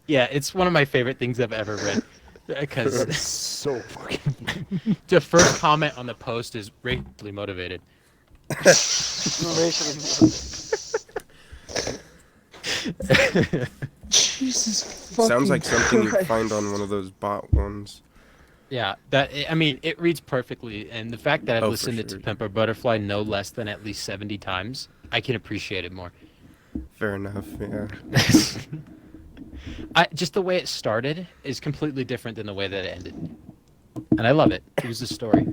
yeah, it's one of my favorite things I've ever read. Because That's so fucking. the first comment on the post is racially motivated. Jesus fucking Sounds like something you Christ. find on one of those bot ones. Yeah, I mean, it reads perfectly, and the fact that I've Oh, for listened to sure. Pimp a Butterfly no less than at least 70 times, I can appreciate it more. Fair enough, yeah. Just the way it started is completely different than the way that it ended, and I love it. It was a story.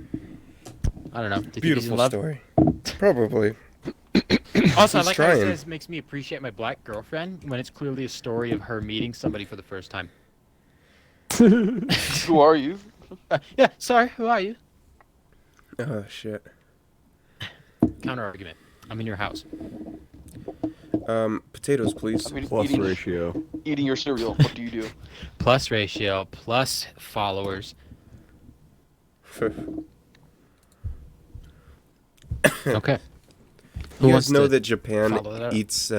I don't know. Did you Beautiful love? story. Probably. Also, I He's like how it trying. says makes me appreciate my black girlfriend when it's clearly a story of her meeting somebody for the first time. Who are you? Yeah, sorry, who are you? Oh, shit. Counter argument. I'm in your house. Potatoes, please. I mean, Plus ratio. eating your cereal. What do you do? Plus ratio, plus followers. Okay. Who You wants guys know to that Japan follow that up? eats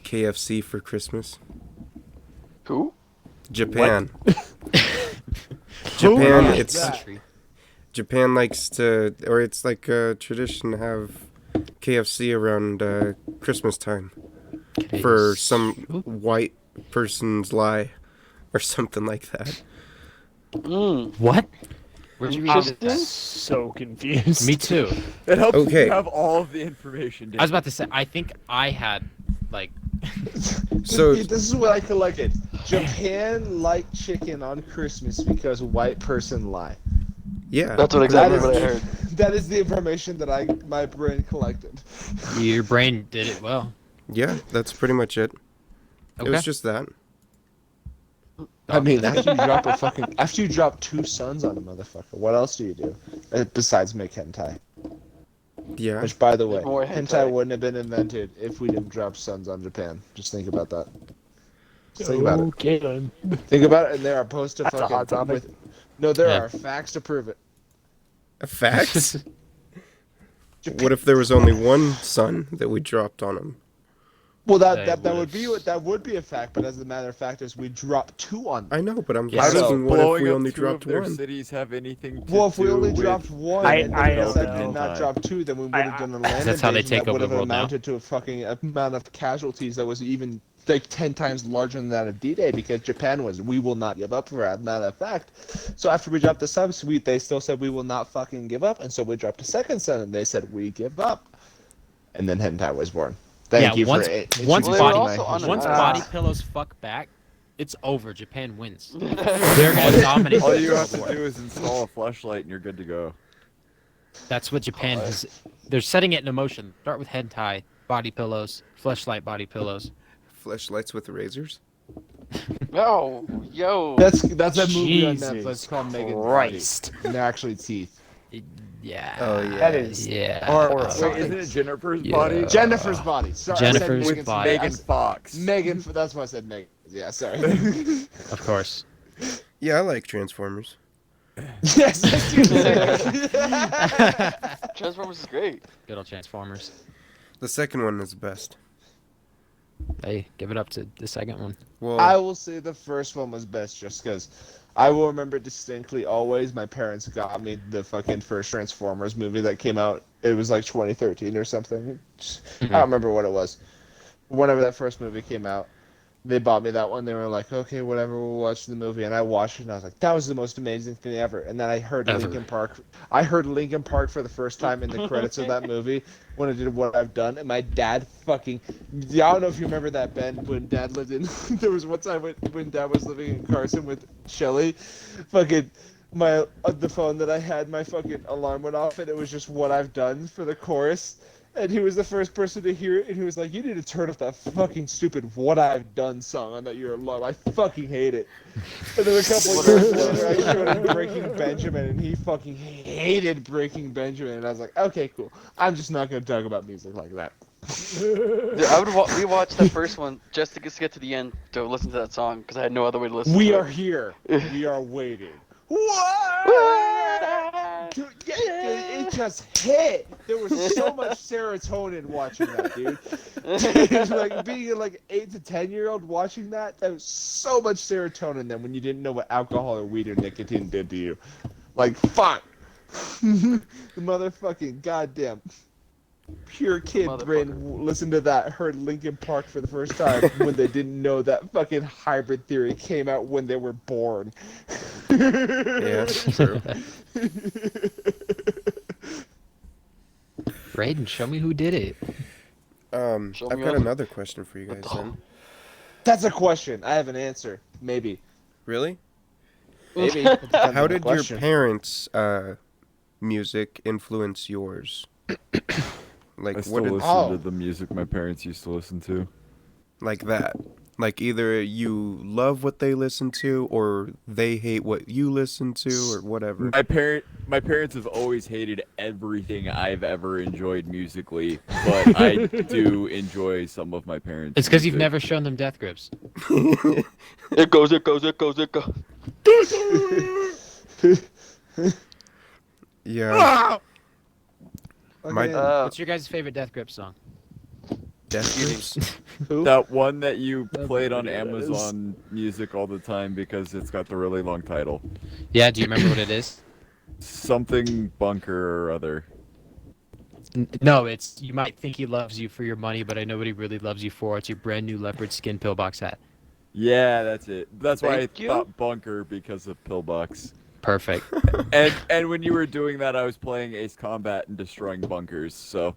KFC for Christmas? Who? Japan. Who Japan, is it's that? country? Japan likes to, or it's like a tradition to have KFC around Christmas time for some white person's lie, or something like that. What? Where'd you read Interesting. that? So confused. Me too. It helps Okay. you have all of the information. I was about to say, I think I had, like, So This is what I collected. Japan liked chicken on Christmas because white person lie. yeah, That's what That exactly is, what I heard. that is the information that my brain collected. your brain did it well. yeah, that's pretty much it. Okay. It was just that. I mean, after you drop 2 sons on a motherfucker, what else do you do besides make hentai? Yeah. Which, by the way, More hentai hentai. wouldn't have been invented if we didn't drop sons on Japan. Just think about that. Just think about it. Okay then. Think about it, and there are posts to That's a fucking hot topic. No, there Yeah. are facts to prove it. Facts? What if there was only one son that we dropped on him? Well, They that would've- would be a fact, but as a matter of fact, is we dropped 2 on them. I know, but I'm Yeah, How does asking what if blowing we up only 2 dropped of their one? cities have anything to Well, if we do only with dropped 1 I and don't the second know. did not drop 2, then we would have done a land That's how they invasion take that over would the have world now. amounted to a fucking amount of casualties that was even like 10 times larger than that of D-Day, because Japan was, we will not give up, for a matter of fact. So after we dropped the subsuite, they still said we will not fucking give up, and so we dropped the second set, and they said we give up. And then Hentai was born. Thank you once for once Well, they were body also on an once island. body pillows fuck back, it's over. Japan wins. They're gonna dominate. All the you have world to war. do is install a flashlight and you're good to go. That's what Japan is. They're setting it in motion. Start with hentai, body pillows, fleshlight body pillows. Fleshlights with razors? No, yo. That's a movie on Jesus Netflix called Megan Christ. And they're actually teeth. Yeah. Oh, yeah. That is Yeah. Or Wait, isn't it Jennifer's Yeah. body? Jennifer's body. Sorry, Jennifer's I said Megan's body. Megan Fox. Megan. That's why I said Megan. Yeah, sorry. Of course. Yeah, I like Transformers. Yes, I do. Transformers is great. Good old Transformers. The second one is the best. Hey, give it up to the second one. Well, I will say the first one was best, just because I will remember distinctly always my parents got me the fucking first Transformers movie that came out. It was like 2013 or something. I don't remember what it was. Whenever that first movie came out, they bought me that one. They were like, okay, whatever, we'll watch the movie. And I watched it, and I was like, that was the most amazing thing ever. And then I heard Ever. Linkin Park. I heard Linkin Park for the first time in the credits of that movie when I did What I've Done. And my dad fucking... I don't know if you remember that, Ben, when Dad lived in... There was one time when Dad was living in Carson with Shelly. Fucking... the phone that I had, my fucking alarm went off, and it was just What I've Done for the chorus. And he was the first person to hear it, and he was like, you need to turn off that fucking stupid What I've Done song on that your alarm. I fucking hate it. And then a couple of years later, I showed him Breaking Benjamin, and he fucking hated Breaking Benjamin. And I was like, okay, cool. I'm just not going to talk about music like that. Dude, I would rewatch that first one just to get to the end to listen to that song because I had no other way to listen We to are it. here. We are waiting. What? Dude, it just hit. There was so much serotonin watching that, dude. Like being a 8 to 10-year-old watching that was so much serotonin then when you didn't know what alcohol or weed or nicotine did to you. Like, fuck. The motherfucking goddamn pure kid brain listened to that, heard Linkin Park for the first time when they didn't know that fucking hybrid theory came out when they were born. yeah, true. Raiden, show me who did it. Show I've me got up. another question for you guys then. That's a question. I have an answer. Maybe. Really? Maybe. How did your parents' music influence yours? Like I still what did listen to the music my parents used to listen to. like that? Like either you love what they listen to, or they hate what you listen to, or whatever. My parents have always hated everything I've ever enjoyed musically, but I do enjoy some of my parents. It's because you've music. never shown them Death Grips. It goes. Yeah. My What's your guys' favorite Death Grip song? Death Grips. That one that you played on Yeah, it is. Amazon Music all the time because it's got the really long title. Yeah, do you remember what it is? Something bunker or other. No, it's You Might Think He Loves You for Your Money, but I Know What He Really Loves You For. It's your brand new leopard skin pillbox hat. Yeah, that's it. That's why Thank I you. thought bunker because of pillbox. Perfect. And when you were doing that, I was playing Ace Combat and destroying bunkers. So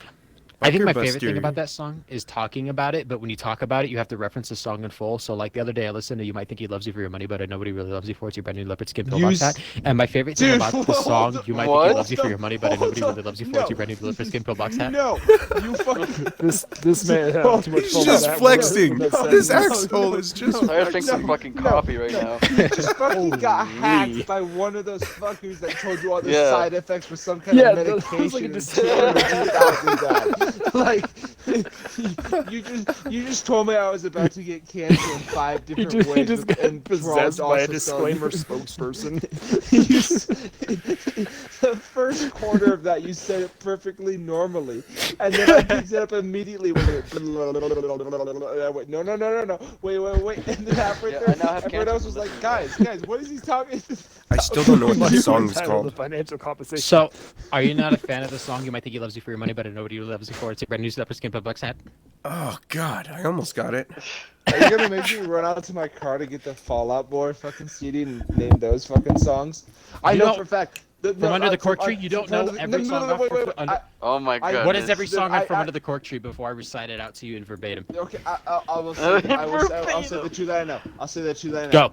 I think my Bunker favorite thing Buster. about that song is talking about it, but when you talk about it, you have to reference the song in full. So, like the other day, I listened to You Might Think He Loves You for Your Money, but I Know What He Really Loves You For. It's your brand new leopard skin pillbox hat. And my favorite thing Dude, about the hold song on. You Might Think What? He Loves You for Your Money, but I Know What He Hold Really on. Loves You For. No. It's your brand new leopard skin pillbox hat. No, you fucking. This man had too much He's fun with just that flexing. one. That This sentence. asshole is just. I drink some fucking coffee right now. You just fucking got Holy. hacked by one of those fuckers that told you all the Yeah. side effects for some kind Yeah, of that medication. was like a and dis- 200,000 died. Like, you just told me I was about to get cancer in 5 He different just, ways. he just got and possessed Trump by a also disclaimer told me- spokesperson. the first quarter of that, you said it perfectly normally, and then I picked it up immediately with it. And I went, no, wait, and then halfway Yeah, through, I now have everyone cancer else for was like, listening. guys, what is he talking? I still don't know what that song's Untitled, called. The financial compensation. So, are you not a fan of the song "You Might Think He Loves You for Your Money, But Nobody Loves You for It's a brand new Leopard Skin Bucks hat"? Oh God, I almost got it. Are you gonna make me run out to my car to get the Fallout Boy fucking CD and name those fucking songs? I You know don't- for a fact. From Under the Cork Tree, you don't know every song off Wait. Oh my god. What is every song on From I- Under the Cork Tree before I recite it out to you in verbatim? Okay, I will say, I'll say the two that I know. I'll say the two that I know. Go.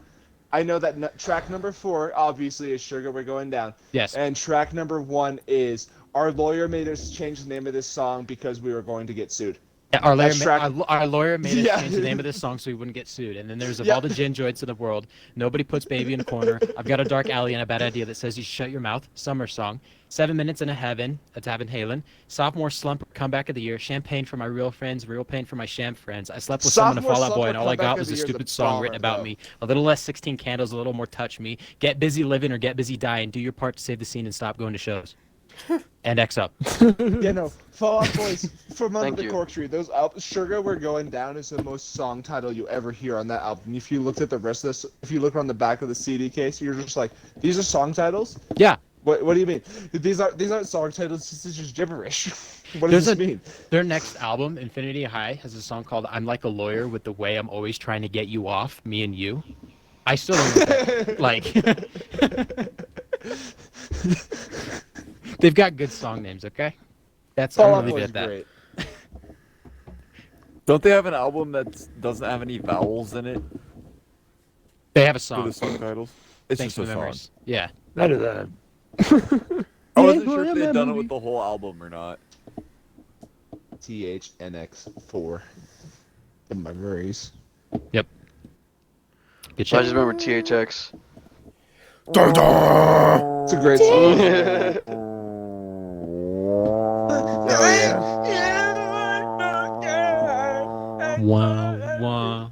I know that track number 4 obviously is Sugar We're Going Down. Yes. And track number 1 is Our Lawyer Made Us Change the Name of this song because we were going to get sued. Yeah, our lawyer, That's track- our lawyer made us Yeah. change the name of this song so we wouldn't get sued. And then there's of Yeah. all the gin joints in the world, nobody puts baby in a corner. I've got a dark alley and a bad idea that says you should shut your mouth. Summer song. 7 minutes in a heaven. That's Van Halen. Sophomore slump. Comeback of the year. Champagne for my real friends. Real pain for my sham friends. I slept with someone, a Sophomore Fallout slump Boy, or and all I comeback got of was the a year is a stupid song written baller, about though. me. A little less 16 candles, a little more touch me. Get busy living or get busy dying. Do your part to save the scene and stop going to shows. And X up. Yeah, no. Fallout Boys from Under Thank the you. Cork Tree. Those albums, Sugar We're Going Down is the most song title you ever hear on that album. If you looked at the rest of this, if you look on the back of the CD case, you're just like, these are song titles? Yeah. What do you mean? These aren't song titles. This is just gibberish. What There's does this mean? Their next album, Infinity High, has a song called "I'm Like a Lawyer with the Way I'm Always Trying to Get You Off, Me and You." I still don't know that. Like, they've got good song names. Okay, I'm Fallout gonna leave Boy it is at that. great. Don't they have an album that doesn't have any vowels in it They have a for song. the song titles? It's Thanks just for a the song. memories. Yeah. None of that. I wasn't sure if they'd done it with the whole album or not. THNX4. The memories. Good I shit. just remember THX. Dun, dun! It's a great song. Wah, wah, wah,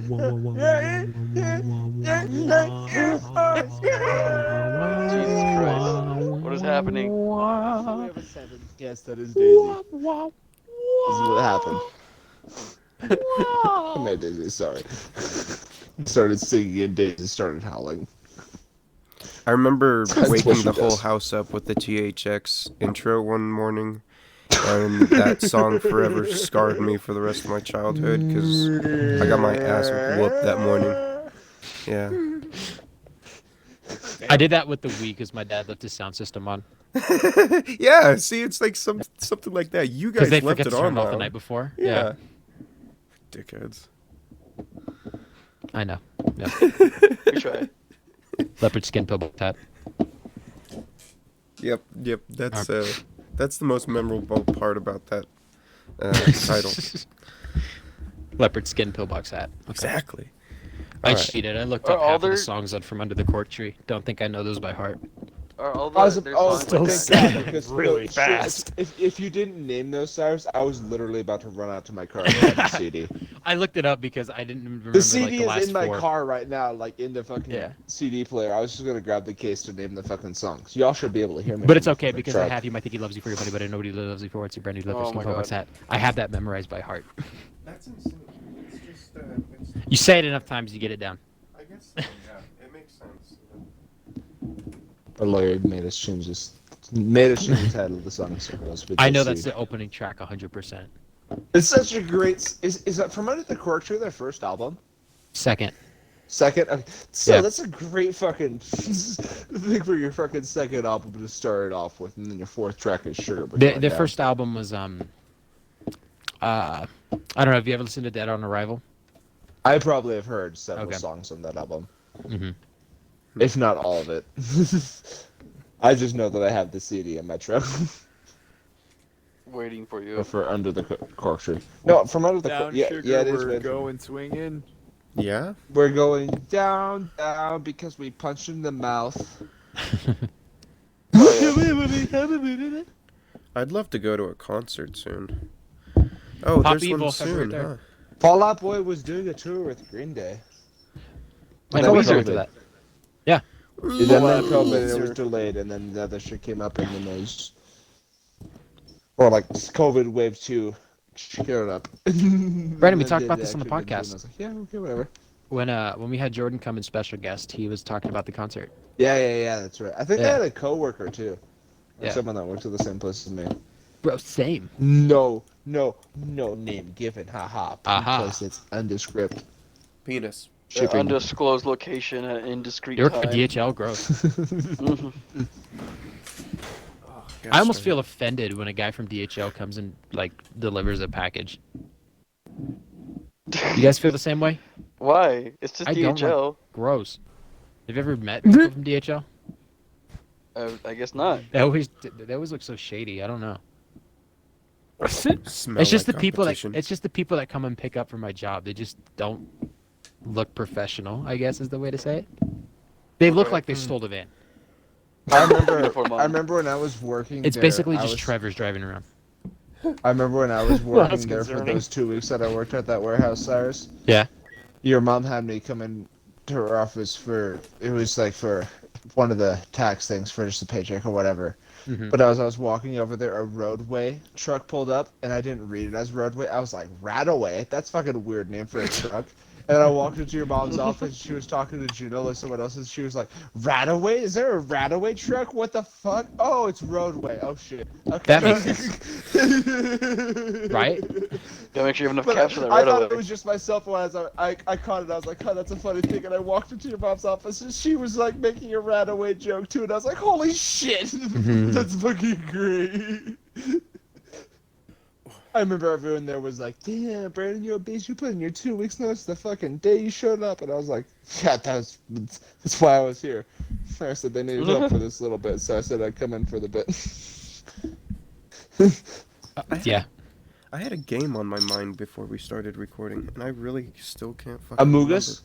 wah, Jesus Christ. What is happening? Yes, that is Daisy. This is what happened. I made Daisy, sorry. Started singing and Daisy started howling. I remember That's what waking she the whole does. house up with the THX intro one morning, and that song forever scarred me for the rest of my childhood because I got my ass whooped that morning. Yeah. I did that with the Wii because my dad left his sound system on Yeah, see, it's like something like that. You because guys they left forget it to turn on it off the now. night before. Yeah. Dickheads. I know. Yeah. We tried. Leopard skin pillbox hat. Yep. That's the most memorable part about that title. Leopard skin pillbox hat. Okay. Exactly. I Alright. cheated. I looked Are up all half of the there- songs on From Under the Cork Tree. Don't think I know those by heart. Are all I was, the, their I was songs still like thinking that? sad. because Really no, shit, fast. If you didn't name those, Cyrus, I was literally about to run out to my car and grab the CD. I looked it up because I didn't remember The CD like, the last is in my four. car right now, like in the fucking Yeah. CD player. I was just gonna grab the case to name the fucking songs. Y'all should be able to hear me. But from it's okay the because I truck. have You Might Think He Loves You for Your Money, but nobody loves you for it's your brand new Leopard Oh skin my pillbox God. hat. I have that memorized by heart. That's insane. It's just, You say it enough times, you get it down. I guess, yeah, it makes sense. Our lawyer made us change this. Made us change the title of the song. So it was with I the know that's CD. the opening track 100%. It's such a great. Is that From Under the Cork Tree their first album? Second. Second. Okay. So Yeah. that's a great fucking thing for your fucking second album to start it off with, and then your fourth track is Sugar. We're The Going their Down. first album was I don't know. Have you ever listened to Dead on Arrival? I probably have heard several Okay. songs on that album, Mm-hmm. if not all of it. I just know that I have the CD in my truck Waiting for you. for Under the Cork Tree. No, From Under the Down Cork. Yeah, sugar, yeah, it is. we're Red. going swinging. Yeah? We're going down, down because we punched in the mouth. I'd love to go to a concert soon. Oh, Pop there's Evil, one soon, February huh? 3rd. Fall Out Boy was doing a tour with Green Day. I That know we was went to COVID. that. And then COVID, and it was delayed, and then the other shit came up, and then there's, or like COVID wave 2 showed up. Brandon, we talked about this on the podcast. I was like, yeah, okay, whatever. When we had Jordan come in special guest, he was talking about the concert. Yeah, that's right. I think I had a coworker too. Or Yeah. someone that works at the same place as me. Bro, same. No name given. Haha. Aha. Place it's undescript. Penis. Shipping. Undisclosed location at indiscreet You work for time. DHL, gross. Mhm. Oh, I almost feel offended when a guy from DHL comes and like delivers a package. You guys feel the same way? Why? It's just I don't DHL. Gross. Have you ever met people from DHL? I guess not. They always look so shady. I don't know. Smell It's just like the people competition. that come and pick up for my job. They just don't look professional, I guess is the way to say it. They look Okay. like they stole the van. I remember. Uniform on. I remember when I was working. It's there, basically I just was- Trevor's driving around. I remember when I was Well, that's working there for concerning. those 2 weeks that I worked at that warehouse, Cyrus. Yeah. Your mom had me come in to her office for one of the tax things for just a paycheck or whatever. Mhm. But as I was walking over there, a roadway truck pulled up, and I didn't read it as roadway. I was like, Radaway? That's fucking a weird name for a truck. And I walked into your mom's office, she was talking to Juno like someone else, and she was like, Radaway? Is there a Radaway truck? What the fuck? Oh, it's roadway. Oh, shit. Okay. That makes Right? Gotta make sure you have enough But cash for that I right thought away. it was just myself when I caught it. I was like, oh, that's a funny thing. And I walked into your mom's office, and she was like making a Radaway joke too. And I was like, holy shit, that's fucking great. I remember everyone there was like, damn, Brandon, you're a beast. You put in your 2 weeks notice the fucking day you showed up. And I was like, yeah, that's why I was here. I said they needed help for this little bit, so I said I'd come in for the bit. Yeah. I had a game on my mind before we started recording, and I really still can't fucking Amogus?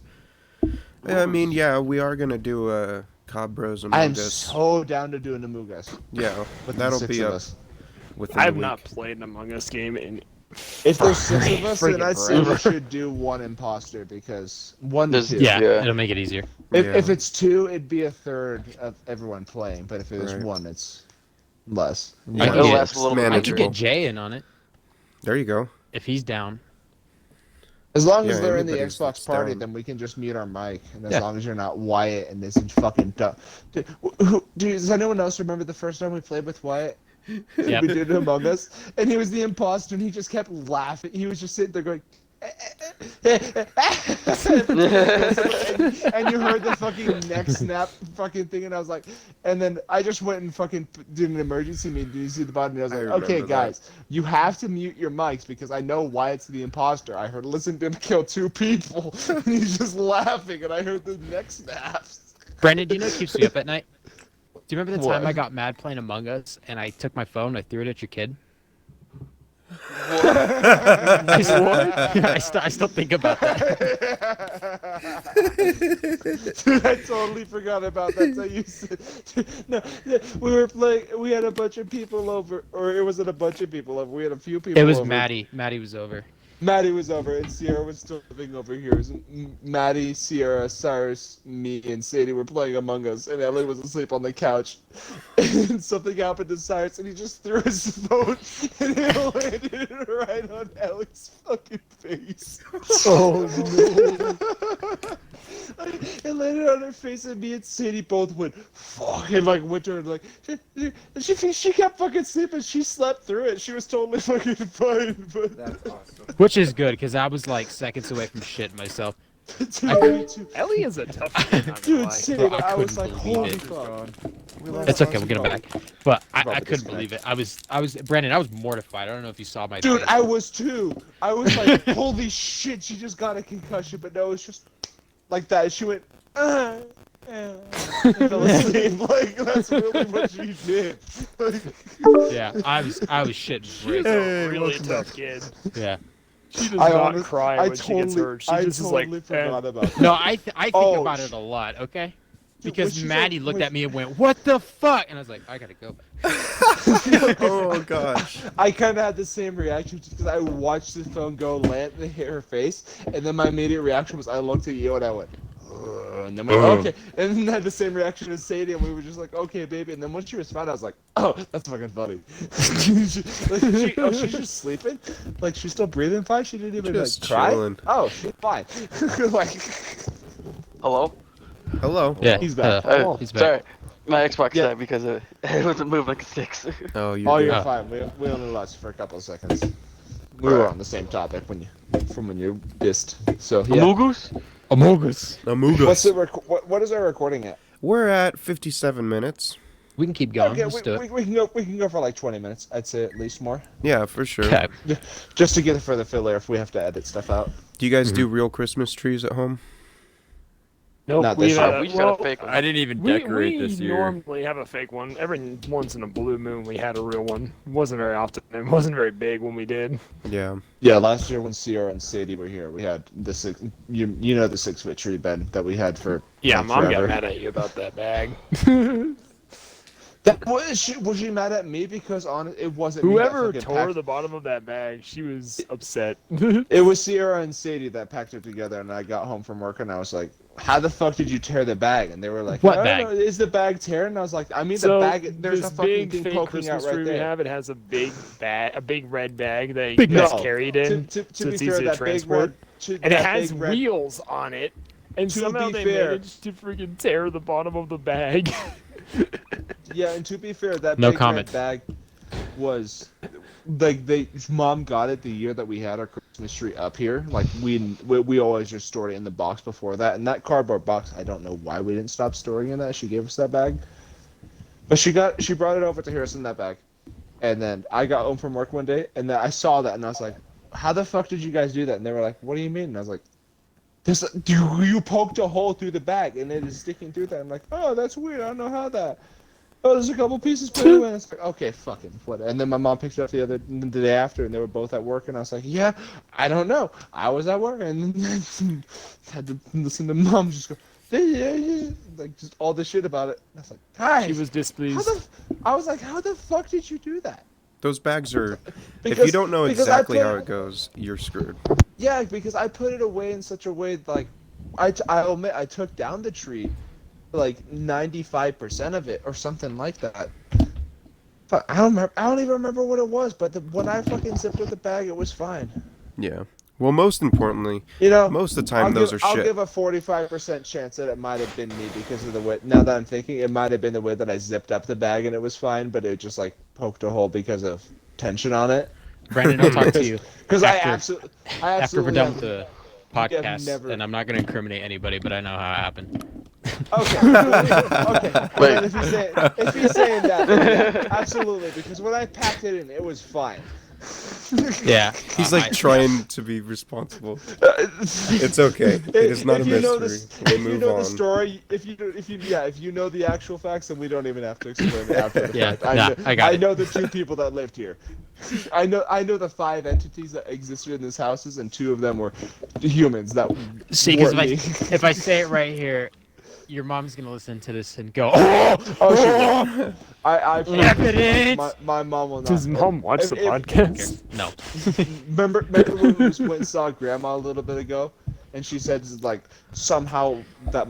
remember. I mean, yeah, we are gonna do a Cobb Bros Among I am Us. so down to do an Amogus. Yeah, With that'll the 6 be of up us. within I the have week. not played an Among Us game in. If there's 6 of us, then Freaking I'd say we forever. should do one imposter because one to There's- 2. Yeah, Yeah. it'll make it easier. If Yeah. it's 2, it'd be a third of everyone playing. But if it is Right. 1, it's less. I It'll could last a little bit I manageable. could longer. get Jay in on it There you go. if he's down. As long as Yeah, they're in the anybody's Xbox that's party, down. then we can just mute our mic. And as Yeah. long as you're not Wyatt and this is fucking dumb. Dude, does anyone else remember the first time we played with Wyatt? Yep. We did it Among Us, and he was the imposter, and he just kept laughing. He was just sitting there going, and you heard the fucking neck snap fucking thing, and I was like, and then I just went and fucking did an emergency meeting. Did you see the button? And I was I like, remember okay, that. guys, you have to mute your mics because I know Wyatt's the imposter. I heard listen to him kill 2 people, and he's just laughing, and I heard the neck snaps. Brandon, do you know what keeps me up at night? Do you remember the time What? I got mad playing Among Us and I took my phone and I threw it at your kid? I still think about that. Dude, I totally forgot about that. So you said, no, we were playing. We had a bunch of people over, or it wasn't a bunch of people over. We had a few people. It was over. Maddie. Maddie was over. Maddie was over, and Sierra was still living over here. It was Maddie, Sierra, Cyrus, me, and Sadie were playing Among Us, and Ellie was asleep on the couch. And something happened to Cyrus, and he just threw his phone, and it landed right on Ellie's fucking face. Oh no! It landed on her face, and me and Sadie both went, fuck, and like went to her, like, she kept fucking sleeping. She slept through it. She was totally fucking fine, but. That's awesome. Which is good because I was like seconds away from shitting myself. Dude, me too. Ellie is a tough one, not gonna Dude, lie. Sadie, Bro, I I was couldn't like, believe holy it. fuck. It's okay, we'll get him back. But I Probably couldn't believe it. I was Brandon. I was mortified. I don't know if you saw my Dude, face. I was too. I was like, holy shit, she just got a concussion, but no, it's just like that. She went, and fell asleep. Like, that's really what she did. Like, Yeah, I was shitting She's bricks. a really tough kid. Yeah. She does I not honest- cry I when she gets totally- hurt. She I just totally is like, forgot about that. No, I think Oh, about it a lot. Okay. Dude, Because when she Maddie said- looked when at me and went, "What the fuck?" And I was like, "I gotta go." Oh gosh. I kind of had the same reaction just because I watched the phone go land and hit her face, and then my immediate reaction was I looked at you and I went, And then we okay, and then had the same reaction as Sadie, and we were just like, okay, baby. And then when she was fine, I was like, oh, that's fucking funny. She's just sleeping, like she's still breathing fine. She didn't even Just like cry. chilling. Oh, she's fine. Like, Hello? Hello. Yeah. he's back. Oh, He's back. sorry. My Xbox Yeah. died because it wasn't moving like a 6. Oh, you're Oh, good. you're fine. We only lost you for a couple of seconds. We were on the same topic when you dissed. So yeah. Amogus? Amogus. What's Amogus. the what is our recording at? We're at 57 minutes. We can keep going. Okay, Let's do it. we can go for like 20 minutes. I'd say at least more. Yeah, for sure. Okay. Just to get it for the filler if we have to edit stuff out. Do you guys do real Christmas trees at home? Nope, Not this year. We just got a fake one. I didn't even We decorate this year. normally have a fake one. Every once in a blue moon, we had a real one. It wasn't very often. It wasn't very big when we did. Yeah. Yeah, last year when Sierra and Sadie were here, we had the you know the 6-foot tree bed that we had for Yeah, like, Mom forever. got mad at you about that bag. That was she mad at me because it wasn't me that Whoever fucking tore packed- the bottom of that bag, she was upset. It was Sierra and Sadie that packed it together, and I got home from work and I was like, "How the fuck did you tear the bag?" And they were like, What "I don't bag? know, is the bag tearing?" And I was like, "I mean, So the bag. There's this a fucking big thing fake poking out Christmas tree right we there." have. It has a big red bag that Big you guys no. carried in, To so be it's fair, easy to that transport. big red, And it has wheels on it, and To somehow be they fair- managed to freaking tear the bottom of the bag. Yeah, and to be fair, that No big comment. red bag was like Mom got it the year that we had our Christmas tree up here. Like we always just stored it in the box before that, and that cardboard box. I don't know why we didn't stop storing in that. She gave us that bag, but she brought it over to Harris in that bag, and then I got home from work one day, and then I saw that, and I was like, "How the fuck did you guys do that?" And they were like, "What do you mean?" And I was like, "This you poked a hole through the bag, and it is sticking through that." I'm like, "Oh, that's weird. I don't know how that." Oh, there's a couple pieces put away. And it's like, okay, fucking what? And then my mom picked it up the day after, and they were both at work, and I was like, yeah, I don't know. I was at work, and then had to listen to Mom just go, yeah, like just all this shit about it. And I was like, guys, She was displeased. I was like, how the fuck did you do that? Those bags are. if Because- you don't know because I exactly put how it- it goes, you're screwed. Yeah, because I put it away in such a way like, I'll admit I took down the tree, like 95% of it or something like that. But I don't even remember what it was. But when I fucking zipped up the bag, it was fine. Yeah. Well, most importantly, You know, most of the time those are I'll shit. give a 45% chance that it might have been me because of the way. Now that I'm thinking, it might have been the way that I zipped up the bag and it was fine, but it just like poked a hole because of tension on it. Brandon, I'll talk to you Because I After- absolutely after we're done with have- the podcast, never- and I'm not going to incriminate anybody, but I know how it happened. Okay. Okay. Well, if he's saying that, then yeah, absolutely. Because when I packed it in, it was fine. Yeah. He's like trying to be responsible. It's okay. It is not a If you know mystery. the- We'll if you move know on. the story, if you know the actual facts, then we don't even have to explain it after the Yeah, fact. I got I it. know the 2 people that lived here. I know the 5 entities that existed in this houses, and 2 of them were humans that. See, because weren't me. if I say it right here, your mom's going to listen to this and go, oh, Oh, she will. I Evidence! my mom will not. Does Mom watch the podcast? no. Remember when we went and saw Grandma a little bit ago, and she said like somehow that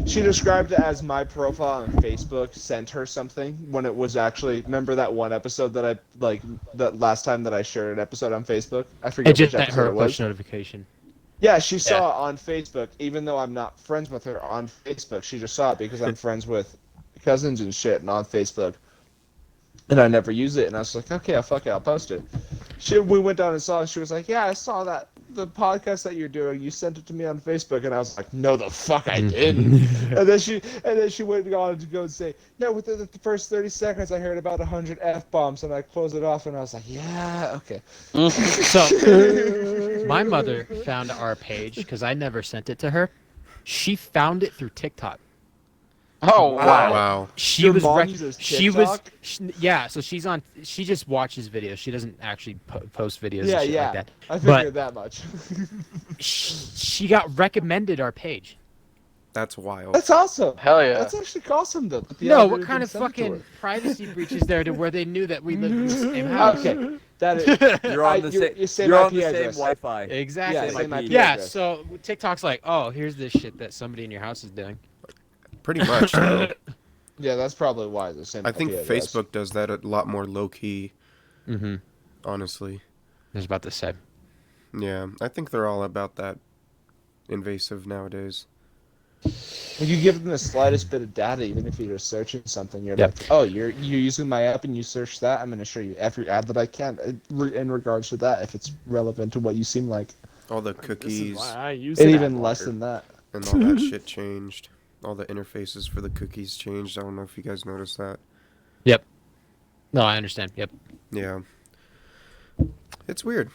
she described it as my profile on Facebook sent her something when it was actually, remember that one episode that I like, that last time that I shared an episode on Facebook? I forget It just which sent episode her it a was. push notification. Yeah, she saw it on Facebook, even though I'm not friends with her on Facebook. She just saw it because I'm friends with cousins and shit and on Facebook. And I never use it, and I was like, okay, I'll post it. We went down and saw it, and she was like, yeah, I saw that, the podcast that you're doing, you sent it to me on Facebook, and I was like, no, the fuck I didn't. and then she went on to go and say, no, within the first 30 seconds, I heard about 100 F-bombs, and I closed it off, and I was like, yeah, okay. So, my mother found our page because I never sent it to her. She found it through TikTok. Oh wow. Wow. She Your was mom rec- uses she was TikTok? yeah, so she's on, she just watches videos. She doesn't actually post videos Yeah, and shit yeah. like that. I But- figured that much. She got recommended our page. That's wild. That's awesome. Hell yeah. That's actually awesome, though. The No, what algorithm kind of sent it to fucking her. privacy breach is there to where they knew that we lived in the same house? Okay, That is, You're on the you same. You're on the IP same address. Wi-Fi. Exactly. Yeah, Same same IP. IP Yeah, address. so TikTok's like, oh, here's this shit that somebody in your house is doing. Pretty much. Though. Yeah, that's probably why the same I think IP address. Facebook does that a lot more low key. Mm-hmm. Honestly. I was about to say. Yeah, I think they're all about that invasive nowadays. When you give them the slightest bit of data, even if you're just searching something, you're Yep. like, oh, you're using my app and you search that, I'm going to show you every ad that I can in regards to that, if it's relevant to what you seem like. All the This is cookies why I use And an even ad less blocker. than that. and all that shit changed. All the interfaces for the cookies changed. I don't know if you guys noticed that. Yep. No, I understand. Yep. Yeah. It's weird.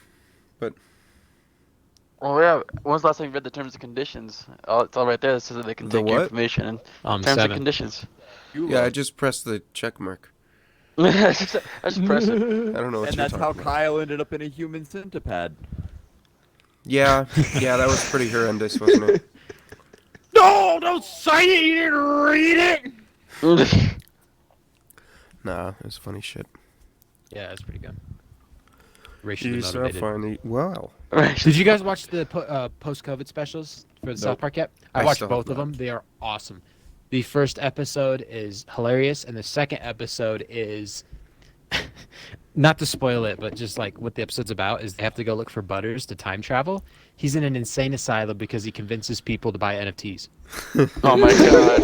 Oh yeah. When's the last time you read the terms and conditions? Oh, it's all right there. It says that they can The take your what? information and terms 7. and conditions. Yeah, I just pressed the check mark. I just press it. I don't know what And you're that's how talking about. Kyle ended up in a human centipede. Yeah, that was pretty horrendous, wasn't it? No, don't sign it. You didn't read it. Nah, it was funny shit. Yeah, that's pretty good. Racially Jeez, motivated. funny. Wow. Did you guys watch the post-COVID specials for the South Nope. Park yet? I I watched still have both of not. them. They are awesome. The first episode is hilarious, and the second episode is not to spoil it, but just like what the episode's about is they have to go look for Butters to time travel. He's in an insane asylum because he convinces people to buy NFTs. Oh my god.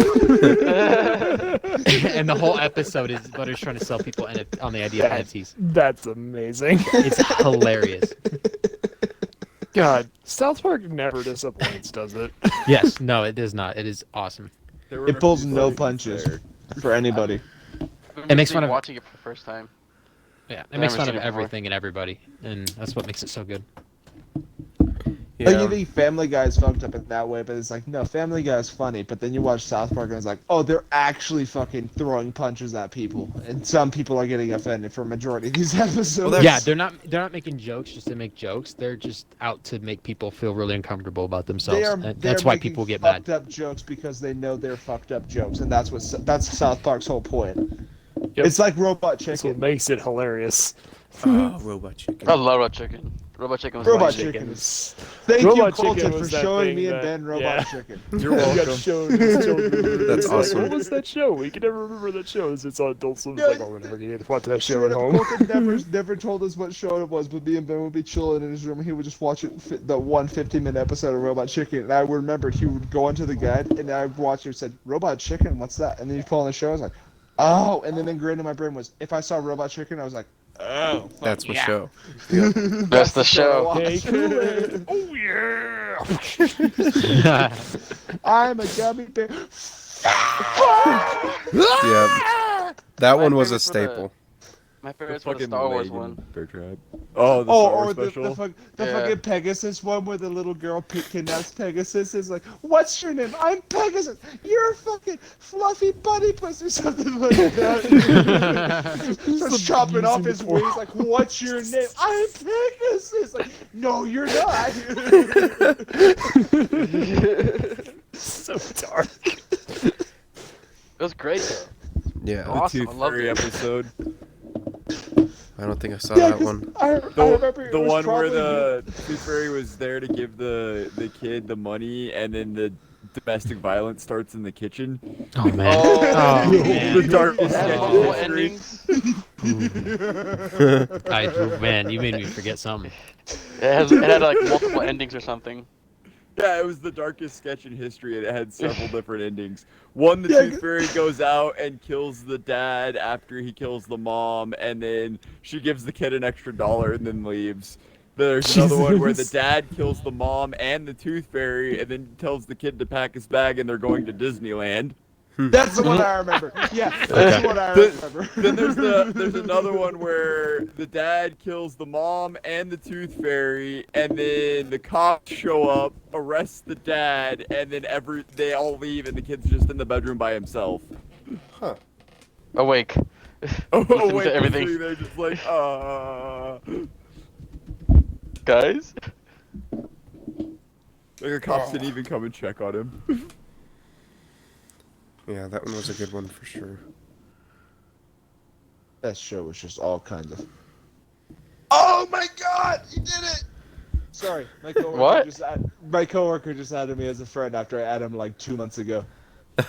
And the whole episode is Butters trying to sell people on the idea of NFTs. That's amazing. It's hilarious. God, South Park never disappoints, does it? Yes, no, it does not. It is awesome. There were It a pulls few no things punches there. for anybody. It makes fun of- watching it for the first time. Yeah, it I've makes never fun seen of it before. everything and everybody, and that's what makes it so good. Yeah. Like you think Family Guy is fucked up in that way, but it's like, no, Family Guy is funny, but then you watch South Park and it's like, oh, they're actually fucking throwing punches at people, and some people are getting offended for a majority of these episodes. Well, Yeah, they're not making jokes just to make jokes. They're just out to make people feel really uncomfortable about themselves. They are, And they're that's why making people get mad. fucked up jokes because they know they're fucked up jokes, and that's South Park's whole point. Yep. It's like Robot That's what Chicken. makes it hilarious. Robot chicken. I love Robot Chicken. Robot Chicken was Robot funny. Chicken. Chickens. Thank Robot you, Chicken Colton, for was that showing thing me and that- Ben Robot yeah. Chicken. You're We got welcome. shown as children. That's It's like, awesome. what was that show? We can never remember that show. It's on Adult Swim. Yeah, It's like, oh, whenever you watch that show at home. Colton never told us what show it was, but me and Ben would be chilling in his room, and he would just watch the one 15-minute episode of Robot Chicken, and I would remember he would go into the guide, and I would watch it and said, Robot Chicken, what's that? And then he'd pull on the show, I was like, oh, and then ingrained in my brain was, if I saw Robot Chicken, I was like, oh, fuck That's what yeah. show. That's the show. Hey, Kool-Aid. Oh, yeah. I'm a gummy bear. Yeah. That My one was a favorite for the- staple. My The favorite's for the fucking Star Wars leg in one. Bear Trap. Oh, the Oh, Star Wars or special. the Yeah. fucking Pegasus one where the little girl kidnaps Pegasus is like, what's your name? I'm Pegasus. You're a fucking fluffy bunny puss or something like that. Starts chopping off his wings like, what's your name? I'm Pegasus. Like, no, you're not. So dark. It was great though. Yeah. The Awesome, I Tooth loved Fairy it. episode. I don't think I saw Yeah, that 'cause one. I remember it The was one where probably- the Tooth Fairy was there to give the kid the money, and then the domestic violence starts in the kitchen. Oh man. Oh, Oh, The man. darkest It had sketch multiple in history. endings. Man, you made me forget something. It had like multiple endings or something. Yeah, it was the darkest sketch in history, and it had several different endings. One, the Yeah, Tooth Fairy goes out and kills the dad after he kills the mom, and then she gives the kid an extra $1 and then leaves. There's another one where the Jesus. dad kills the mom and the Tooth Fairy, and then tells the kid to pack his bag, and they're going to Disneyland. That's the one I remember. Yeah, that's Okay. the one I The- remember. Then there's another one where the dad kills the mom and the Tooth Fairy, and then the cops show up, arrest the dad, and then they all leave, and the kid's just in the bedroom by himself. Awake. Oh Listening wait, to everything. they're just like, Guys? like the cops didn't even come and check on him. Yeah, that one was a good one for sure. That show was just all kinds of. Oh my God! You did it! Sorry, my coworker What? my coworker just added me as a friend after I added him like 2 months ago.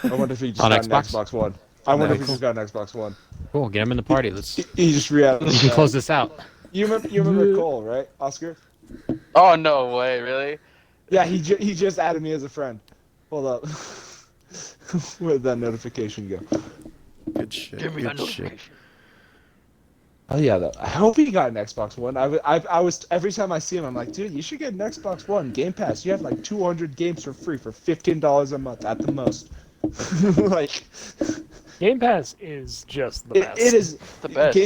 I wonder if he just On got an Xbox? Xbox One. I wonder if he Nice. just got an Xbox One. Cool. Get him in the party. Let's He just re-added. we can close this out. You remember Cole, right, Oscar? Oh no way, really? Yeah, he just added me as a friend. Hold up. Where'd that notification go? Good shit. Give me Good that shit. notification. Oh yeah, though. I hope he got an Xbox One. I was every time I see him, I'm like, dude, you should get an Xbox One. Game Pass. You have like 200 games for free for $15 a month at the most. Like, Game Pass is just the best. it is The best.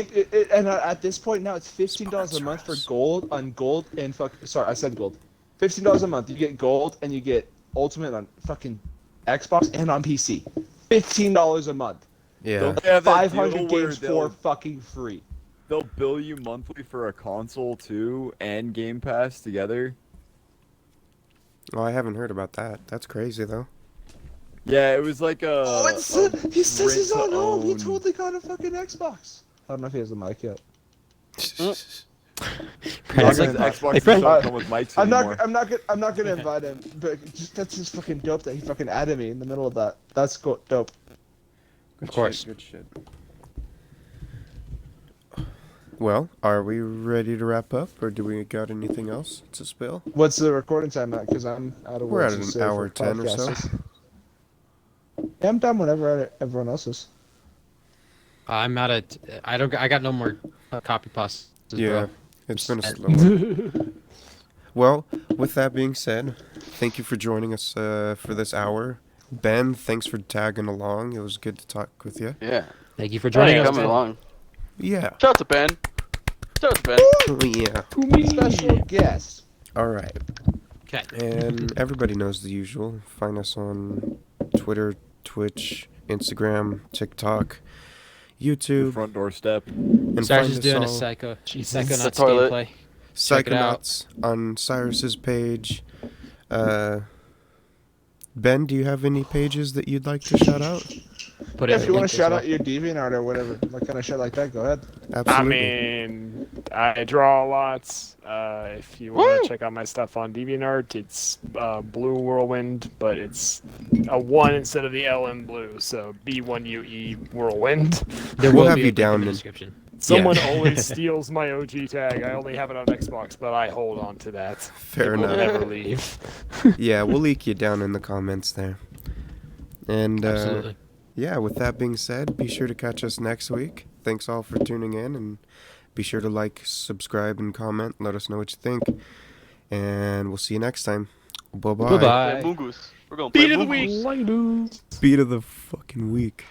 And at this point now, it's $15 a month for gold and sorry, I said gold. $15 a month. You get gold and you get ultimate on fucking Xbox and on PC. $15 a month. Yeah. Don't they have that 500 deal where games for fucking free. they'll bill you monthly for a console too and Game Pass together? Oh, I haven't heard about that. That's crazy though. Yeah, it was like a. He says he's on home. He rent-to-own. totally got a fucking Xbox. I don't know if he has a mic yet. Brandon's Because like, Xbox hey, friend. don't come with mics anymore. I'm not gonna invite him. But just that's just fucking dope that he fucking added me in the middle of that. That's dope. Of course. Good shit. Well, are we ready to wrap up, or do we got anything else to spill? What's the recording time at? Because I'm out of We're words at to an say hour for 10 or so. podcasters. Yeah, I'm done whenever everyone else is. I'm out of. I got no more copy pastas. Yeah, Bro. it's been a slow one. Well, with that being said, thank you for joining us for this hour. Ben, thanks for tagging along. It was good to talk with you. Yeah. Thank you for joining Hey, us. Coming man. along. Yeah. Shout out to Ben. Shout out to Ben. Oh, yeah. Special guest. All right. Okay. And everybody knows the usual. Find us on Twitter, Twitch, Instagram, TikTok, Your YouTube, front doorstep. and Cyrus find is us doing a all Psychonauts The toilet. gameplay. Check it out. Psychonauts on Cyrus's page. Ben, do you have any pages that you'd like to shout out? Put Yeah, it if in you the want link to as shout well. out your DeviantArt or whatever, like kind of shit like that, go ahead. I Absolutely. mean, I draw lots. If you want to check out my stuff on DeviantArt, it's Blue Whirlwind, but it's a 1 instead of the L in blue, so B1UE Whirlwind. There We'll will have be a you link in down the in- description. Someone always steals my OG tag. I only have it on Xbox, but I hold on to that. Fair It will enough. never leave. Yeah, we'll link you down in the comments there. And Absolutely. yeah, with that being said, be sure to catch us next week. Thanks all for tuning in, and be sure to like, subscribe, and comment. Let us know what you think. And we'll see you next time. Bye-bye. Bye-bye. Play Mungus. We're going to play Beat of the Mungus. week. Beat of the fucking week.